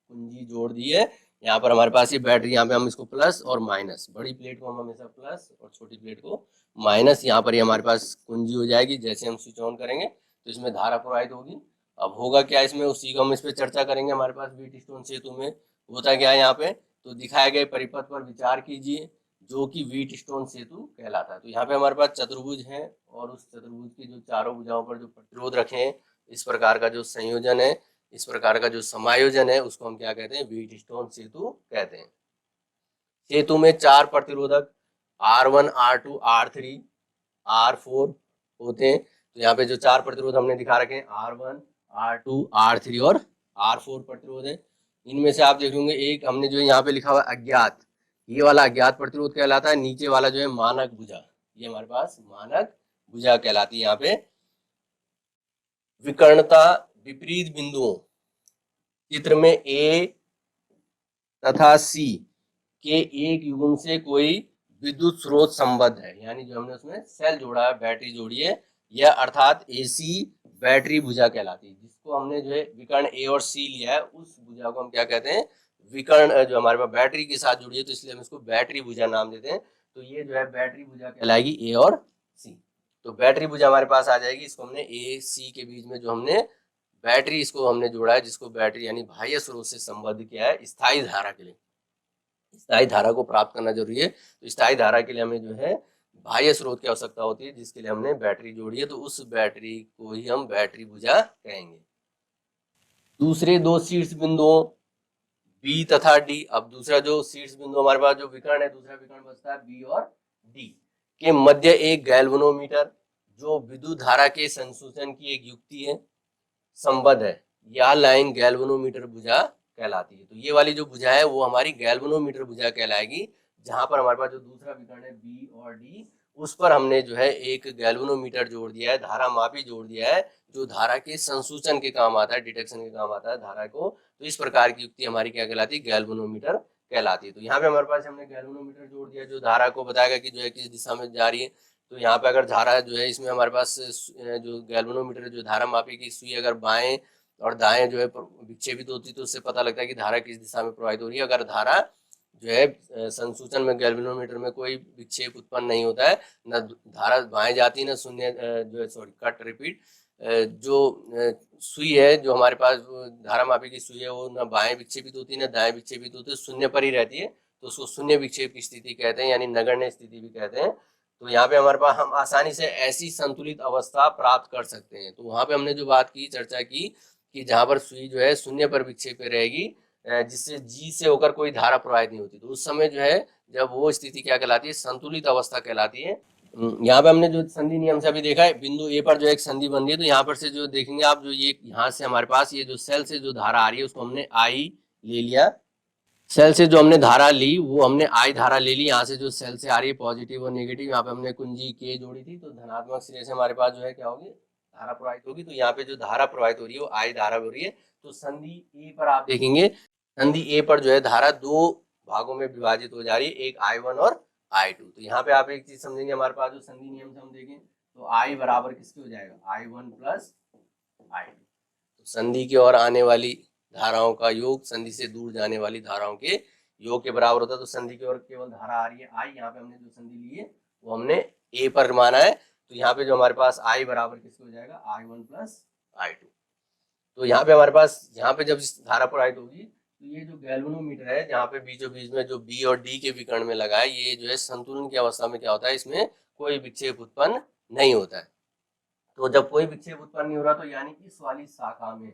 Speaker 1: कुंजी जोड़ दी है। यहाँ पर हमारे पास ये बैटरी, यहाँ पे हम इसको प्लस और माइनस, बड़ी प्लेट को हम हमेशा प्लस और छोटी प्लेट को माइनस, यहाँ पर ये हमारे पास कुंजी हो जाएगी। जैसे हम स्विच ऑन करेंगे तो इसमें धारा प्रवाहित होगी। अब होगा क्या इसमें, उसी को हम इस पर चर्चा करेंगे। हमारे पास व्हीटस्टोन सेतु में होता क्या है, यहाँ पे तो दिखाए गए परिपथ पर विचार कीजिए जो कि व्हीटस्टोन सेतु कहलाता है। तो यहाँ पे हमारे पास चतुर्भुज है और उस चतुर्भुज की जो चारों भुजाओं पर जो प्रतिरोध रखे हैं, इस प्रकार का जो संयोजन है, इस प्रकार का जो समायोजन है, उसको हम क्या कहते हैं, व्हीटस्टोन सेतु कहते हैं। सेतु में 4 प्रतिरोधक R1, R2, R3, R4 होते हैं। तो यहाँ पे जो 4 प्रतिरोध हमने दिखा रखे हैं, R1, R2, R3 और R4 प्रतिरोध है। इनमें से आप देखेंगे एक हमने जो यहाँ पे लिखा हुआ अज्ञात, ये वाला अज्ञात प्रतिरोध कहलाता है। नीचे वाला जो है मानक भुजा, ये हमारे पास मानक भुजा कहलाती है। यहाँ पे विकर्णता विपरीत बिंदुओं, चित्र में A तथा C के एक युग्म से कोई विद्युत स्रोत संबद्ध है, यानी जो हमने उसमें सेल जोड़ा है, बैटरी जोड़ी है, यह अर्थात AC बैटरी भुजा कहलाती है। जिसको हमने जो है विकर्ण A और C लिया है, उस भुजा को हम क्या कहते हैं, विकर्ण, जो हमारे पास बैटरी के साथ जुड़ी है, तो इसलिए हम इसको बैटरी भुजा नाम देते हैं। तो ये जो है बैटरी भुजा कहलाएगी A और C। तो बैटरी भुजा हमारे पास आ जाएगी। इसको हमने A C के बीच में जो हमने बैटरी, इसको हमने जोड़ा है, जिसको बैटरी यानी बाह्य स्रोत से संबद्ध किया है स्थायी धारा के लिए। स्थायी धारा को प्राप्त करना जरूरी है, तो स्थायी धारा के लिए हमें जो है बाह्य स्रोत की आवश्यकता होती है, जिसके लिए हमने बैटरी जोड़ी है। तो उस बैटरी को ही हम बैटरी भुजा कहेंगे। दूसरे दो शीर्ष बिंदुओं B तथा D, अब दूसरा जो शीर्ष बिंदु हमारे पास जो विकर्ण है, दूसरा विकर्ण बचता है B और D के मध्य एक गैल्वेनोमीटर जो विद्युत धारा के संसूचन की एक युक्ति है संबद्ध है। यह लाइन गैल्वेनोमीटर भुजा कहलाती है। तो ये वाली जो भुजा है वो हमारी गैल्वेनोमीटर भुजा कहलाएगी, जहां पर हमारे पास जो दूसरा विकर्ण है B और D, उस पर हमने जो है एक गैल्वेनोमीटर जोड़ दिया है, धारा मापी जोड़ दिया है, जो धारा के संसूचन के काम आता है, डिटेक्शन के काम आता है धारा को। तो इस प्रकार की युक्ति हमारी क्या कहलाती है, गैल्वेनोमीटर कहलाती है। तो यहाँ पे हमारे पास हमने गैल्वेनोमीटर जोड़ दिया, जो धारा को बताएगा कि जो है किस दिशा में जा रही है। तो यहाँ पे अगर धारा जो है, इसमें हमारे पास जो गैल्वेनोमीटर जो धारा मापी की सुई अगर बाएं और दाएं जो है विक्षेपित होती, तो उससे पता लगता है कि धारा किस दिशा में प्रवाहित हो रही है। अगर धारा जो है संसूचन में गैल्वेनोमीटर में कोई विक्षेप उत्पन्न नहीं होता है, न धारा बाएं जाती है, न शून्य जो है, सॉरी कट रिपीट, जो सुई है, जो हमारे पास धारा मापी की सुई है, वो न बाएं विक्षेपित होती है, न दाएं विक्षेपित होती है, शून्य पर ही रहती है। तो उसको शून्य विक्षेप की स्थिति कहते हैं, यानी नगण्य स्थिति भी कहते हैं। तो यहाँ पे हमारे पास हम आसानी से ऐसी संतुलित अवस्था प्राप्त कर सकते हैं। तो वहां पे हमने जो बात की, चर्चा की कि जहां पर सुई जो है शून्य पर विक्षेप पे रहेगी, जिससे G से होकर कोई धारा प्रवाहित नहीं होती, तो उस समय जो है जब वो स्थिति क्या कहलाती है, संतुलित अवस्था कहलाती है। यहाँ पे हमने जो संधि नियम से अभी देखा है, बिंदु ए पर जो एक संधि बन रही है, तो यहाँ पर से जो देखेंगे आप, जो ये यहाँ से हमारे पास ये जो सेल से जो धारा आ रही है, उसको हमने I ले लिया। सेल से जो हमने धारा ली वो हमने I धारा ले ली। यहाँ से जो सेल से आ रही है पॉजिटिव और नेगेटिव, यहाँ पे हमने कुंजी K जोड़ी थी, तो धनात्मक सिरे से हमारे पास जो है क्या होगी, धारा प्रवाहित होगी। तो यहाँ पे जो धारा प्रवाहित हो रही है वो I धारा हो रही है। तो संधि ए पर आप देखेंगे, संधि ए पर जो है धारा दो भागों में विभाजित हो जा रही है, एक I1 और I2। तो यहाँ पे आप एक चीज समझेंगे, हमारे पास जो संधि नियम से हम देखें तो I बराबर किसके हो जाएगा, I1 प्लस I2। तो संधि की ओर आने वाली धाराओं का योग संधि से दूर जाने वाली धाराओं के योग के बराबर होता है। तो संधि की ओर केवल धारा आ रही है I, यहाँ पे हमने जो संधि ली है वो हमने A पर माना है। तो यहाँ पे जो हमारे पास I बराबर किसके हो जाएगा, I1 प्लस I2। तो यहाँ पे हमारे पास, यहाँ पे जब धारा प्रवाहित होगी, तो ये जो गैल्वेनोमीटर है, जहाँ पे बीचों बीच में जो B और D के विकर्ण में लगा है, ये जो है संतुलन की अवस्था में क्या होता है, इसमें कोई विक्षेप उत्पन्न नहीं होता है। तो जब कोई विक्षेप उत्पन्न नहीं हो रहा, तो यानी इस वाली शाखा में,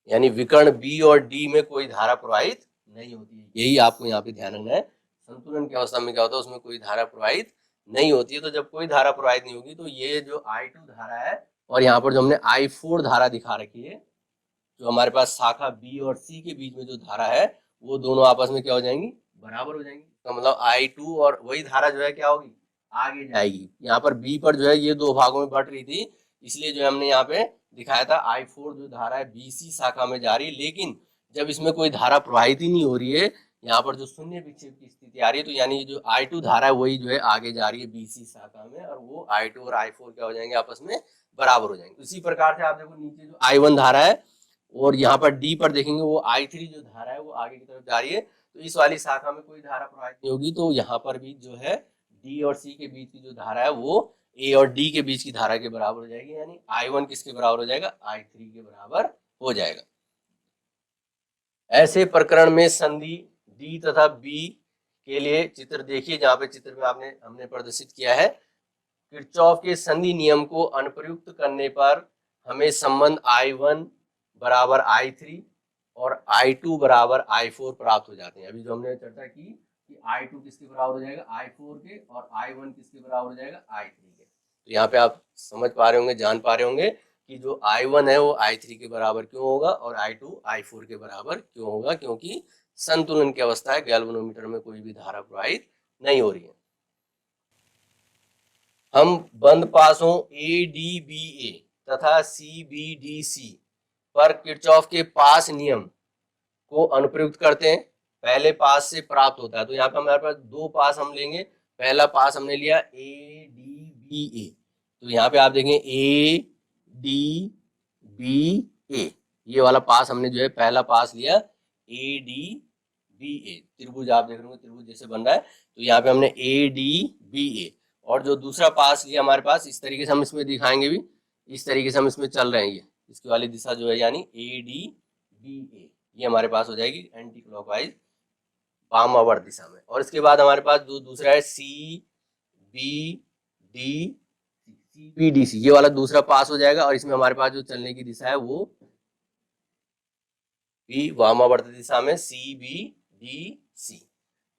Speaker 1: यानी विकर्ण B और D में कोई धारा प्रवाहित नहीं होती है। यही आपको यहाँ पे ध्यान रखना है। संतुलन की अवस्था में क्या होता है, उसमें कोई धारा प्रवाहित नहीं होती है। तो जब कोई धारा प्रवाहित नहीं होगी, तो ये जो I2 धारा है, और यहाँ पर जो हमने I4 धारा दिखा रखी है, जो हमारे पास शाखा B और C के बीच में जो धारा है, वो दोनों आपस में क्या हो जाएंगी, बराबर हो जाएंगी। तो मतलब I2 और वही धारा जो है क्या होगी, आगे जाएगी। यहाँ पर B पर जो है ये दो भागों में बट रही थी, इसलिए जो हमने यहाँ पे दिखाया था I4 जो धारा है BC शाखा में जा रही है। लेकिन जब इसमें कोई धारा प्रवाहित ही नहीं हो रही है, यहाँ पर जो शून्य विक्षेप की स्थिति आ रही है, तो यानी जो I2 धारा है वही जो है आगे जा रही है BC शाखा में, और वो I2 और I4 क्या हो जाएंगे, आपस में बराबर हो जाएंगे। इसी प्रकार से आप देखो नीचे जो I1 धारा है, और यहाँ पर डी पर देखेंगे वो I3 जो धारा है वो आगे की तरफ जा रही है, तो इस वाली शाखा में कोई धारा प्रवाहित नहीं होगी, तो यहाँ पर भी जो है डी और सी के बीच की जो धारा है वो ए और डी के बीच की धारा के बराबर हो जाएगी, यानी I1 किसके बराबर हो जाएगा, I3 के बराबर हो जाएगा। ऐसे प्रकरण में संधि डी तथा बी के लिए चित्र देखिए, जहां पे चित्र में हमने प्रदर्शित किया है। किरचॉफ के संधि नियम को अनुप्रयुक्त करने पर हमें संबंध I1 बराबर I3 और I2 बराबर I4 प्राप्त हो जाते हैं। अभी जो हमने चर्चा की कि I2 किसके बराबर हो जाएगा, I4 के, और I1 किसके बराबर हो जाएगा, I3 के। तो यहाँ पे आप समझ पा रहे होंगे, जान पा रहे होंगे कि जो I1 है वो I3 के बराबर क्यों होगा और I2 I4 के बराबर क्यों होगा, क्योंकि संतुलन की अवस्था है, गैल्वेनोमीटर में कोई भी धारा प्रवाहित नहीं हो रही है। हम बंद पासों ADBA तथा CBDC पर किरचॉफ के पास नियम को अनुप्रयुक्त करते हैं, पहले पास से प्राप्त होता है। तो यहाँ पे हमारे पास दो पास हम लेंगे, पहला पास हमने लिया ADBA, तो यहाँ पे आप देखेंगे ADBA, ये वाला पास हमने जो है पहला पास लिया ADBA, त्रिभुज आप देख रहे होंगे त्रिभुज जैसे बन रहा है, तो यहाँ पे हमने ADBA, और जो दूसरा पास लिया हमारे पास, इस तरीके से हम इसमें दिखाएंगे भी, इस तरीके से हम इसमें चल रहे हैं, ये इसकी वाली दिशा जो है यानी ADBA, ये हमारे पास हो जाएगी एंटी क्लॉकवाइज वामावर्त दिशा में। और इसके बाद हमारे पास जो दूसरा है CBDC, ये वाला दूसरा पास हो जाएगा, और इसमें हमारे पास जो चलने की दिशा है वो भी वामावर्त दिशा में CBDC।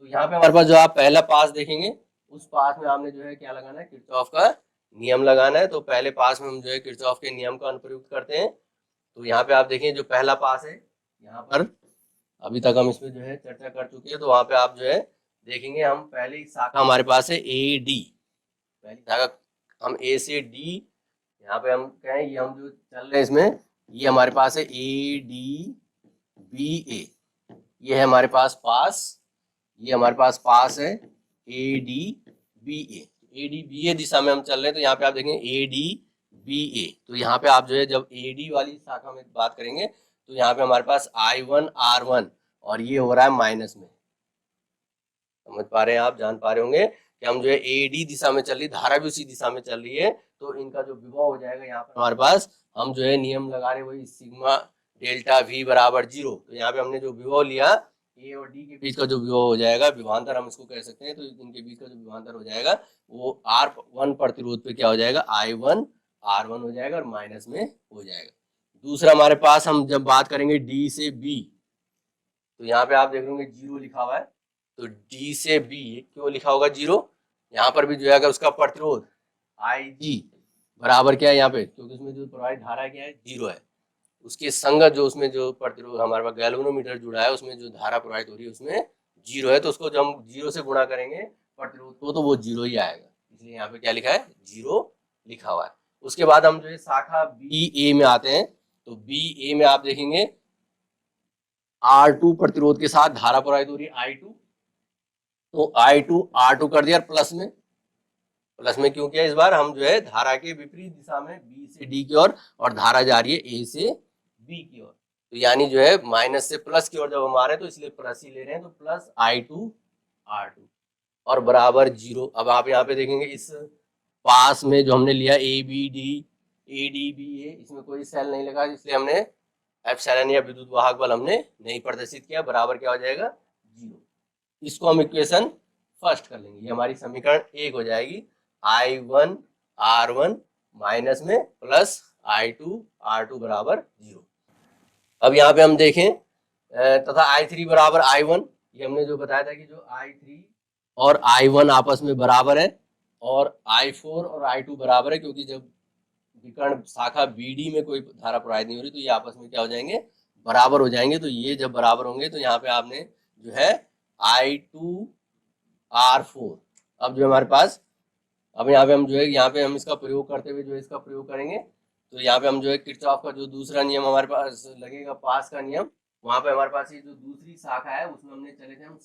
Speaker 1: तो यहाँ पे हमारे पास जो आप पहला पास देखेंगे, उस पास में आपने जो है क्या लगाना है, किरचॉफ का नियम लगाना है। तो पहले पास में हम जो है किरचॉफ के नियम का अनुप्रयुक्त करते हैं। तो यहाँ पे आप देखें जो पहला पास है, यहाँ पर अभी तक हम इसमें जो है चर्चा कर चुके हैं, तो वहां पे आप जो है देखेंगे, हम पहली शाखा हमारे पास है AD, पहली शाखा हम A से D, यहाँ पे हम कहें ये हम जो चल रहे हैं इसमें, ये हमारे पास है ADBA, ये है हमारे पास पास, ये हमारे पास पास है ADBA दिशा में हम चल रहे हैं। तो यहाँ पे आप देखेंगे ADBA, तो यहाँ पे आप जो है जब AD वाली शाखा में बात करेंगे तो यहाँ पे हमारे पास I1 R1, और ये हो रहा है माइनस में, समझ पा रहे हैं आप, जान पा रहे होंगे कि हम जो है AD दिशा में चल रही, धारा भी उसी दिशा में चल रही है, तो इनका जो विभव हो जाएगा यहाँ पर हमारे पास, हम जो है नियम लगा रहे वही सिग्मा डेल्टा V बराबर 0। तो यहाँ पे हमने जो विभव लिया A और D के बीच का जो विभव हो जाएगा, विभवांतर हम इसको कह सकते हैं, तो इनके बीच का जो विभवांतर हो जाएगा वो R1 प्रतिरोध पे क्या हो जाएगा, I1 R1 हो जाएगा और माइनस में हो जाएगा। दूसरा हमारे पास हम जब बात करेंगे D से B, तो यहाँ पे आप देख लेंगे 0 लिखा हुआ है, तो D से B क्यों लिखा होगा 0, यहाँ पर भी जो है अगर उसका प्रतिरोध IG बराबर क्या है यहाँ पे, क्योंकि उसमें जो प्रवाहित धारा क्या है 0 है, उसके संगत जो उसमें जो प्रतिरोध हमारे पास गैल्वेनोमीटर जुड़ा है उसमें जो धारा प्रवाहित हो रही है उसमें 0 है, तो उसको जब हम 0 से गुणा करेंगे प्रतिरोध को तो वो 0 ही आएगा, इसलिए यहाँ पे क्या लिखा है 0 लिखा हुआ है। उसके बाद हम जो है शाखा BA में आते हैं, तो BA में आप देखेंगे R2 प्रतिरोध के साथ धारा प्रवाहित हो रही है I2, तो I2 R2 कर दिया प्लस में क्यों किया, इस बार हम जो है धारा के विपरीत दिशा में B से D की ओर, और धारा जा रही है A से B की ओर, तो यानी जो है माइनस से प्लस की ओर जब हम आ रहे हैं तो इसलिए प्लस ही ले रहे हैं, तो प्लस I2 R2 और बराबर 0। अब आप यहाँ पे देखेंगे इस पास में जो हमने लिया ADBA, इसमें कोई सेल नहीं लगा, इसलिए हमने एप्सिलॉन या विद्युत वाहक बल हमने नहीं प्रदर्शित किया, बराबर क्या हो जाएगा 0। इसको हम इक्वेशन फर्स्ट कर लेंगे, ये हमारी समीकरण 1 हो जाएगी, I1 R1 माइनस में प्लस I2 R2 बराबर 0। अब यहाँ पे हम देखें तथा I3 बराबर I1, ये हमने जो बताया था कि जो I3 और I1 आपस में बराबर है, और I4 और I2 बराबर है, क्योंकि जब विकर्ण शाखा BD में कोई धारा प्रवाहित नहीं हो रही तो ये आपस में क्या हो जाएंगे, बराबर हो जाएंगे। तो ये जब बराबर होंगे तो यहाँ पे आपने जो है I2 R4, अब जो हमारे पास, अब यहाँ पे हम जो है यहाँ पे हम इसका प्रयोग करते हुए जो है इसका प्रयोग करेंगे, तो यहाँ पे हम जो है किरचॉफ का जो दूसरा नियम हमारे पास लगेगा, पास का नियम, वहां पे हमारे पास ये जो दूसरी शाखा है उसमें हमने चले थे हम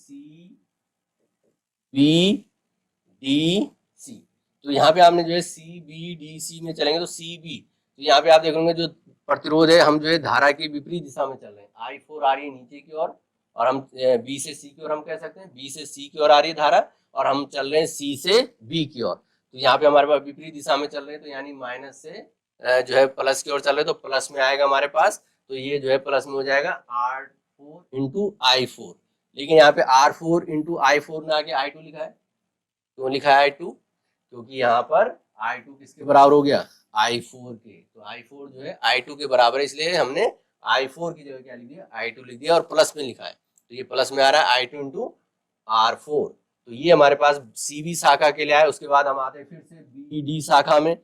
Speaker 1: CBDC, तो यहाँ पे आपने जो है CBDC में चलेंगे तो CB, तो यहाँ पे आप देखोगे जो प्रतिरोध है, हम जो है धारा की विपरीत दिशा में चल रहे हैं। I4 आ रही है नीचे की ओर, और हम B से C की ओर हम कह सकते हैं, B से C की ओर आ रही है धारा, और हम चल रहे हैं C से B की ओर। तो यहाँ पे हमारे पास विपरीत दिशा में चल रहे हैं, तो यानी माइनस से जो है प्लस की ओर चल रहे हैं, तो प्लस में आएगा हमारे पास। तो ये जो है प्लस में हो जाएगा R4 इंटू I4। लेकिन यहाँ पे R4 इंटू I4 ना आके I2 लिखा है। क्यों लिखा है I2? क्योंकि यहाँ पर I2 किसके बराबर हो गया? I4 के। तो I4 जो है I2 के बराबर है, इसलिए हमने I4 की जगह क्या लिख दिया? I2 लिख दिया, और प्लस में लिखा है। तो ये प्लस में आ रहा है I2 इंटू R4। तो ये हमारे पास CB शाखा के लिए आया। उसके बाद हम आते हैं फिर से BD शाखा में,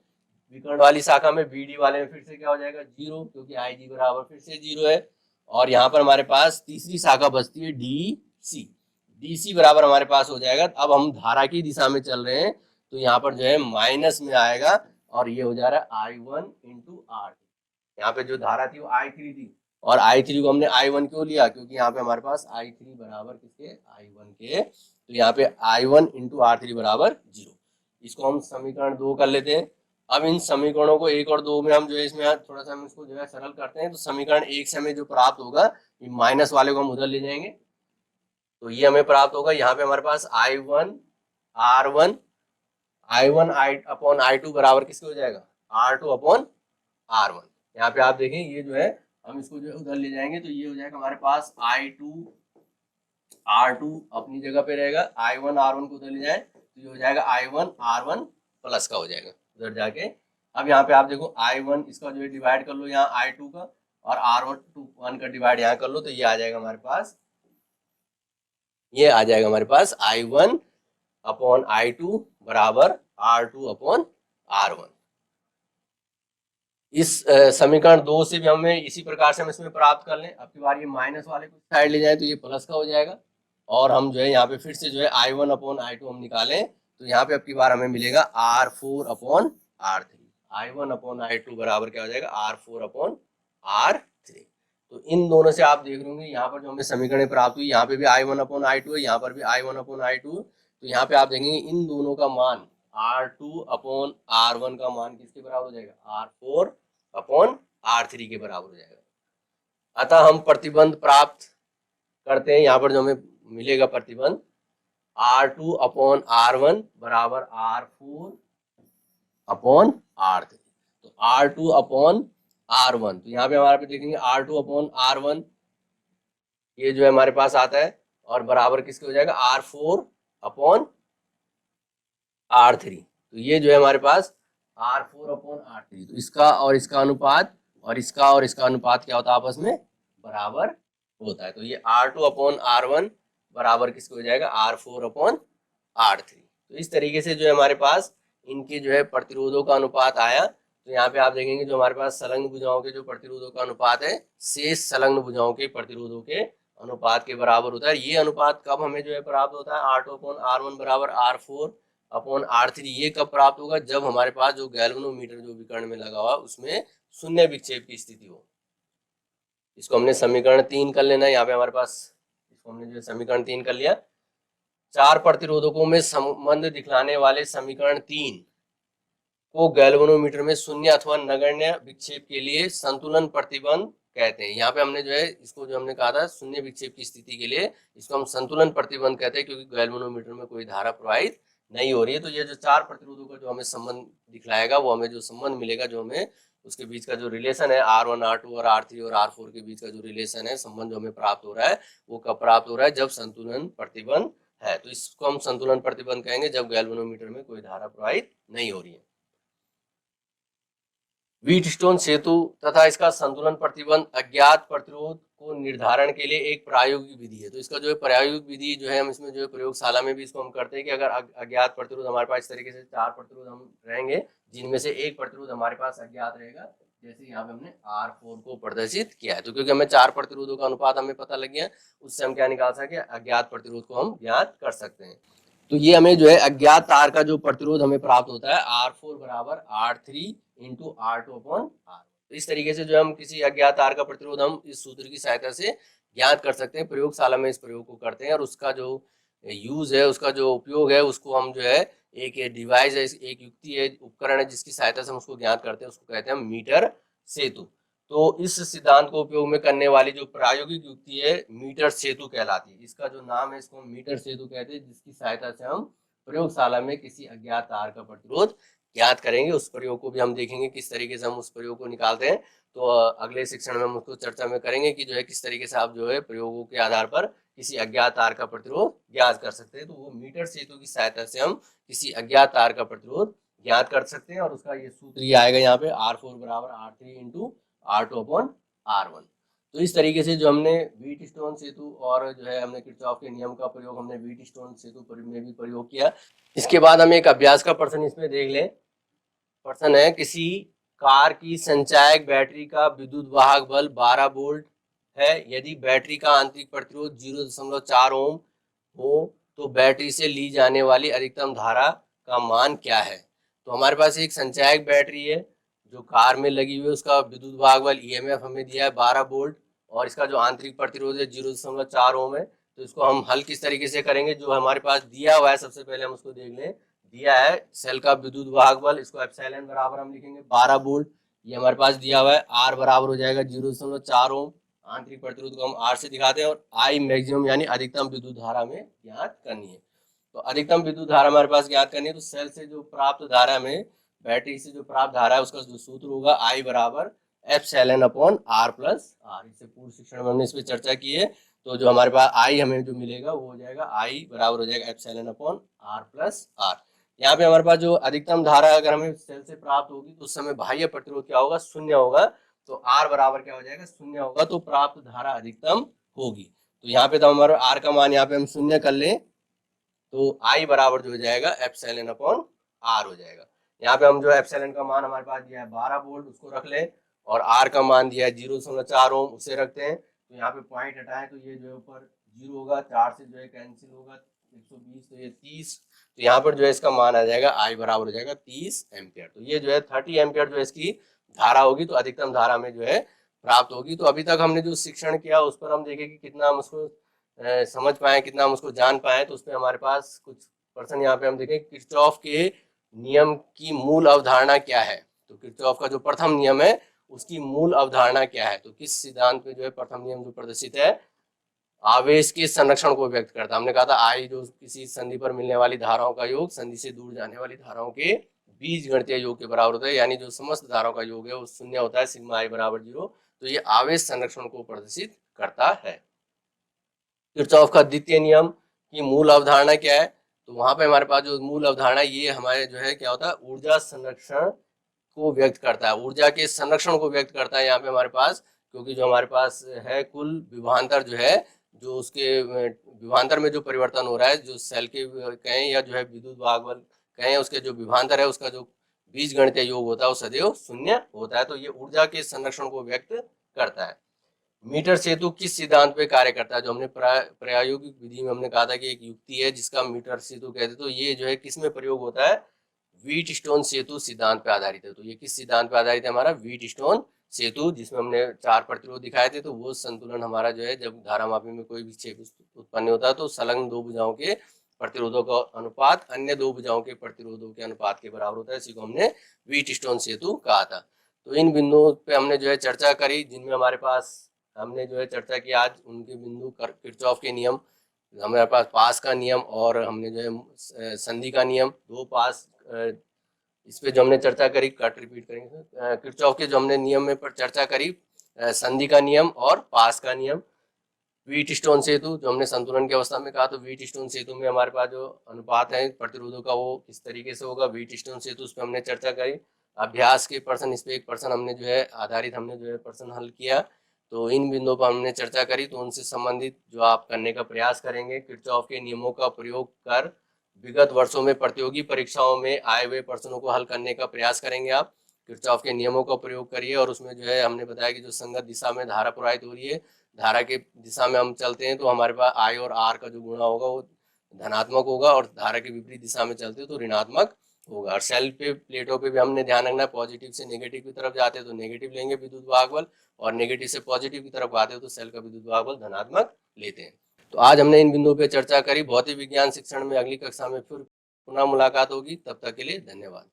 Speaker 1: विकर्ण वाली शाखा में। BD वाले में फिर से क्या हो जाएगा? 0, क्योंकि IG बराबर फिर से 0 है। और यहाँ पर हमारे पास तीसरी शाखा बचती है DC। DC बराबर हमारे पास हो जाएगा, अब हम धारा की दिशा में चल रहे हैं, तो यहाँ पर जो है माइनस में आएगा, और ये हो जा रहा है I1 इंटू R। यहाँ पे जो धारा थी वो I3 थी, और I3 को हमने I1 क्यों लिया? क्योंकि यहाँ पे हमारे पास I3 बराबर किसके? I1 के। तो यहाँ पे I1 इंटू R3 बराबर 0। इसको हम समीकरण 2 कर लेते हैं। अब इन समीकरणों को 1 और 2 में हम जो है इसमें थोड़ा सा हम इसको जो है सरल करते हैं। तो समीकरण 1 से हमें जो प्राप्त होगा, ये माइनस वाले को हम उधर ले जाएंगे, तो ये हमें प्राप्त होगा। यहाँ पे हमारे पास I1 R1 I1 upon I2 बराबर किसके हो जाएगा? R2 upon R1। यहाँ पे आप देखें, ये जो है हम इसको जो है उधर ले जाएंगे, तो ये हो जाएगा हमारे पास I2 R2 अपनी जगह पे रहेगा, I1 R1 को उधर ले जाए तो ये हो जाएगा I1 R1 प्लस का हो जाएगा उधर जाके। अब यहाँ पे आप देखो I1 इसका जो है डिवाइड कर लो यहाँ I2 का, और R1 का डिवाइड यहाँ कर लो, तो ये आ जाएगा हमारे पास, ये आ जाएगा हमारे पास I1 अपॉन I2 बराबर R2 अपॉन R1। इस समीकरण 2 से भी हमें इसी प्रकार से हम इसमें प्राप्त कर लें। अब की बार ये माइनस वाले को साइड ले जाए तो ये प्लस का हो जाएगा, और हम जो है यहाँ पे फिर से जो है I1 अपॉन I2 हम निकालें, तो यहाँ पे अब की बार हमें मिलेगा R4 upon R3। I1 upon I2 बराबर क्या हो जाएगा? R4 upon R3। तो इन दोनों से आप देख रहे यहाँ पर जो हमें समीकरण प्राप्त हुई, यहाँ पे भी I1 अपॉन I2 है, यहाँ पर भी I1 अपॉन I2। तो यहाँ पे आप देखेंगे इन दोनों का मान R2 अपॉन R1 का मान किसके बराबर हो जाएगा? R4 अपॉन R3 के बराबर हो जाएगा। अतः हम प्रतिबंध प्राप्त करते हैं। यहाँ पर जो हमें मिलेगा प्रतिबंध R2 अपॉन R1 बराबर R4 अपॉन R3। तो R2 अपॉन R1, तो यहाँ पे हमारे पे देखेंगे R2 अपॉन R1, ये जो है हमारे पास आता है, और बराबर किसके हो जाएगा? R4 upon R3। तो ये जो है हमारे पास R4 अपॉन R3। तो इसका और इसका अनुपात, और इसका और इसका अनुपात क्या होता है? आपस में बराबर होता है। तो ये R2 अपॉन R1 बराबर किसको हो जाएगा? R4 upon R3। तो इस तरीके से जो है हमारे पास इनके जो है प्रतिरोधों का अनुपात आया। तो यहाँ पे आप देखेंगे जो हमारे पास संलग्न भुजाओं के जो प्रतिरोधों का अनुपात है, शेष संलग्न भुजाओं के प्रतिरोधों के अनुपात के बराबर होता है। ये अनुपात कब हमें जो है प्राप्त होता है? R2 अपॉन R1 बराबर R4 अपॉन R3। ये कब प्राप्त होगा? जब हमारे पास जो गैल्वेनोमीटर जो विकर्ण में लगा हुआ उसमें शून्य विक्षेप की स्थिति हो। इसको हमने समीकरण 3 कर लेना है। यहाँ पे हमारे पास इसको हमने जो समीकरण 3 कर लिया। चार प्रतिरोधकों में संबंध दिखलाने वाले समीकरण 3 को गैल्वेनोमीटर में शून्य अथवा नगण्य विक्षेप के लिए संतुलन प्रतिबंध कहते हैं। यहाँ पे हमने जो है इसको जो हमने कहा था शून्य विक्षेप की स्थिति के लिए, इसको हम संतुलन प्रतिबंध कहते हैं, क्योंकि गैल्वेनोमीटर में कोई धारा प्रवाहित नहीं हो रही है। तो ये जो चार प्रतिरोधों का जो हमें संबंध दिखलाएगा, वो हमें जो संबंध मिलेगा, जो हमें उसके बीच का जो रिलेशन है R1 R2 और R3 और R4 के बीच का जो रिलेशन है, संबंध जो हमें प्राप्त हो रहा है, वो कब प्राप्त हो रहा है? जब संतुलन प्रतिबंध है। तो इसको हम संतुलन प्रतिबंध कहेंगे जब गैल्वेनोमीटर में कोई धारा प्रवाहित नहीं हो रही है। व्हीटस्टोन सेतु तथा इसका संतुलन प्रतिबंध अज्ञात प्रतिरोध को निर्धारण के लिए एक प्रायोगिक विधि है। तो इसका जो है प्रायोगिक विधि जो है हम इसमें जो है प्रयोगशाला में भी इसको हम करते हैं कि अगर अज्ञात प्रतिरोध हमारे पास इस तरीके से चार प्रतिरोध हम रहेंगे, जिनमें से एक प्रतिरोध हमारे पास अज्ञात रहेगा, जैसे यहाँ पे हमने R4 को प्रदर्शित किया है। तो क्योंकि हमें चार प्रतिरोधों का अनुपात हमें पता लग गया, उससे हम क्या निकाल सके? अज्ञात प्रतिरोध को हम ज्ञात कर सकते हैं। तो ये हमें जो है अज्ञात तार का जो प्रतिरोध हमें प्राप्त होता है R4 बराबर R3 into R2 upon R। तो इस तरीके से जो हम किसी अज्ञात तार का प्रतिरोध हम इस सूत्र की सहायता से ज्ञात कर सकते हैं। प्रयोगशाला में इस प्रयोग को करते हैं, और उसका जो यूज है, उसका जो उपयोग है, उसको हम जो है एक डिवाइस है, एक युक्ति है, उपकरण है जिसकी सहायता से हम उसको ज्ञात करते हैं, उसको कहते हैं मीटर सेतु। तो इस सिद्धांत को उपयोग में करने वाली जो प्रायोगिक युक्ति है मीटर सेतु कहलाती है। इसका जो नाम है इसको मीटर सेतु कहते हैं, जिसकी सहायता से हम प्रयोगशाला में किसी अज्ञात तार का प्रतिरोध ज्ञात करेंगे। उस प्रयोग को भी हम देखेंगे किस तरीके से हम उस प्रयोग को निकालते हैं। तो अगले शिक्षण में हम उसको चर्चा में करेंगे कि जो है किस तरीके से आप जो है प्रयोगों के आधार पर किसी अज्ञात तार का प्रतिरोध ज्ञात कर सकते हैं। तो वो मीटर सेतु की सहायता से हम किसी अज्ञात तार का प्रतिरोध ज्ञात कर सकते हैं। और उसका ये सूत्र ये आएगा यहाँ पे R4 बराबर R3 into R2 upon R1। तो इस तरीके से जो हमने व्हीट स्टोन सेतु और जो है हमने किरचॉफ के नियम का प्रयोग हमने व्हीट स्टोन सेतु में भी प्रयोग किया। इसके बाद हम एक अभ्यास का प्रश्न इसमें देख लें। प्रश्न है, किसी कार की संचायक बैटरी का विद्युत वाहक बल 12 वोल्ट है। यदि बैटरी का आंतरिक प्रतिरोध 0.4 ओम हो तो बैटरी से ली जाने वाली अधिकतम धारा का मान क्या है। तो हमारे पास एक संचायक बैटरी है जो कार में लगी हुई है, उसका विद्युत वाहक बल ईएमएफ हमें दिया है 12 वोल्ट और इसका जो आंतरिक प्रतिरोध है 0.4 ओम है। तो इसको हम हल किस तरीके से करेंगे, जो हमारे पास दिया हुआ है सबसे पहले हम उसको देख लें। दिया है सेल का विद्युत वाहक बल, इसको एप्सिलॉन बराबर हम लिखेंगे 12 वोल्ट, ये हमारे पास दिया हुआ है। आर बराबर हो जाएगा 0.4 ओम, आंतरिक प्रतिरोध को हम आर से दिखाते हैं, और आई मैक्सिमम यानी अधिकतम विद्युत धारा में ज्ञात करनी है। तो अधिकतम विद्युत धारा हमारे पास ज्ञात करनी है, तो सेल से जो प्राप्त धारा में बैटरी से जो प्राप्त धारा है उसका जो सूत्र होगा आई बराबर epsilon upon R plus R. इससे पूर्व शिक्षण में हमने इस पर चर्चा की है। तो जो हमारे पास आई हमें जो मिलेगा वो हो जाएगा आई बराबर हो जाएगा epsilon upon R plus R. यहाँ पे हमारे पास जो अधिकतम धारा अगर हमें सेल से प्राप्त होगी तो उस समय बाह्य प्रतिरोध क्या होगा, शून्य होगा। तो आर बराबर क्या हो जाएगा, शून्य होगा, तो प्राप्त धारा अधिकतम होगी। तो यहाँ पे तो हमारा आर का मान यहाँ पे हम शून्य कर लें तो आई बराबर जो हो जाएगा एप्सिलॉन अपॉन आर हो जाएगा। यहाँ पे हम जो एप्सिलॉन का मान हमारे पास दिया है 12 वोल्ट उसको रख लें, और आर का मान दिया है 0.4 ओम उसे रखते हैं। तो यहाँ पे पॉइंट हटाएं तो ये जो है ऊपर 0 होगा, 4 से जो है कैंसिल होगा, 120 तो ये 30। तो यहाँ पर जो है इसका मान आ जाएगा आई बराबर हो जाएगा 30 एम्पियर। तो ये जो है 30 एम्पियर जो है इसकी धारा होगी, तो अधिकतम धारा में जो है प्राप्त होगी। तो अभी तक हमने जो शिक्षण किया उस पर हम देखें कि कितना हम उसको समझ पाए, कितना हम उसको जान पाए। तो उसमें हमारे पास कुछ प्रश्न यहाँ पे हम देखें, किरचॉफ के नियम की मूल अवधारणा क्या है। तो किरचॉफ का जो प्रथम नियम है उसकी मूल अवधारणा क्या है। तो किस सिद्धांत में जो है प्रथम नियम जो प्रदर्शित है, आवेश के संरक्षण को व्यक्त करता है। हमने कहा था आई जो किसी संधि पर मिलने वाली धाराओं का योग संधि से दूर जाने वाली धाराओं के बीज गणितीय योग के बराबर होता है, यानी जो समस्त धाराओं का योग है वो शून्य होता है, सिग्मा आई बराबर 0। तो ये आवेश संरक्षण को प्रदर्शित करता है। किरचॉफ का द्वितीय नियम की मूल अवधारणा क्या है, तो वहां पे हमारे पास जो मूल अवधारणा ये हमारे जो है क्या होता है, ऊर्जा संरक्षण को व्यक्त करता है, ऊर्जा के संरक्षण को व्यक्त करता है यहाँ पे हमारे पास। क्योंकि जो हमारे पास है कुल विभवांतर जो है, जो उसके विभवांतर में जो परिवर्तन हो रहा है, जो सेल के कहें या जो है विद्युत वाहक बल कहें, उसके जो विभवांतर है उसका जो बीज गणितीय योग होता है वो सदैव शून्य होता है। तो ये ऊर्जा के संरक्षण को व्यक्त करता है। मीटर सेतु किस सिद्धांत पे कार्य करता है, जो हमने प्रायोगिक विधि में हमने कहा था कि एक युक्ति है जिसका मीटर सेतु कहते हैं। तो ये जो है किस में प्रयोग होता है, व्हीट स्टोन सेतु सिद्धांत पे आधारित है। तो ये किस सिद्धांत पे आधारित है, हमारा व्हीट स्टोन सेतु, जिसमें हमने 4 प्रतिरोध दिखाए थे। तो वो संतुलन हमारा जो है, जब धारामापी में कोई विक्षेप उत्पन्न होता है तो संलग्न 2 भुजाओं के प्रतिरोधों का अनुपात अन्य 2 भुजाओं के प्रतिरोधों के अनुपात के बराबर होता है। इसी को हमने व्हीट स्टोन सेतु कहा था। तो इन बिंदुओं पे हमने जो है चर्चा करी, जिनमें हमारे पास हमने जो है चर्चा की आज उनके बिंदु किरचॉफ के नियम, हमारे पास पास का नियम और हमने जो है संधि का नियम, 2 पास इस पे जो हमने चर्चा करी, कट रिपीट करेंगे। किरचॉफ के जो हमने नियम में पर चर्चा करी, संधि का नियम और पास का नियम। व्हीट स्टोन सेतु जो हमने संतुलन की अवस्था में कहा, तो व्हीट स्टोन सेतु में हमारे पास जो अनुपात है प्रतिरोधों का वो किस तरीके से होगा, व्हीट स्टोन सेतु उस पर हमने चर्चा करी। अभ्यास के प्रश्न, इस पे एक प्रश्न हमने जो है आधारित हमने जो है प्रश्न हल किया। तो इन बिंदुओं पर हमने चर्चा करी, तो उनसे संबंधित जो आप करने का प्रयास करेंगे, किरचॉफ के नियमों का प्रयोग कर विगत वर्षों में प्रतियोगी परीक्षाओं में आए हुए प्रश्नों को हल करने का प्रयास करेंगे। आप किरचॉफ के नियमों का प्रयोग करिए, और उसमें जो है हमने बताया कि जो संगत दिशा में धारा प्रवाहित हो रही है, धारा के दिशा में हम चलते हैं तो हमारे पास आई और आर का जो गुणा होगा वो धनात्मक होगा, और धारा के विपरीत दिशा में चलते हैं तो ऋणात्मक होगा। और सेल पे प्लेटों पे भी हमने ध्यान रखना है, पॉजिटिव से नेगेटिव की तरफ जाते हैं तो नेगेटिव लेंगे विद्युत वाहक बल, और नेगेटिव से पॉजिटिव की तरफ आते हैं तो सेल का विद्युत वाहक बल धनात्मक लेते हैं। तो आज हमने इन बिंदुओं पे चर्चा करी। भौतिक विज्ञान शिक्षण में अगली कक्षा में फिर पुनः मुलाकात होगी, तब तक के लिए धन्यवाद।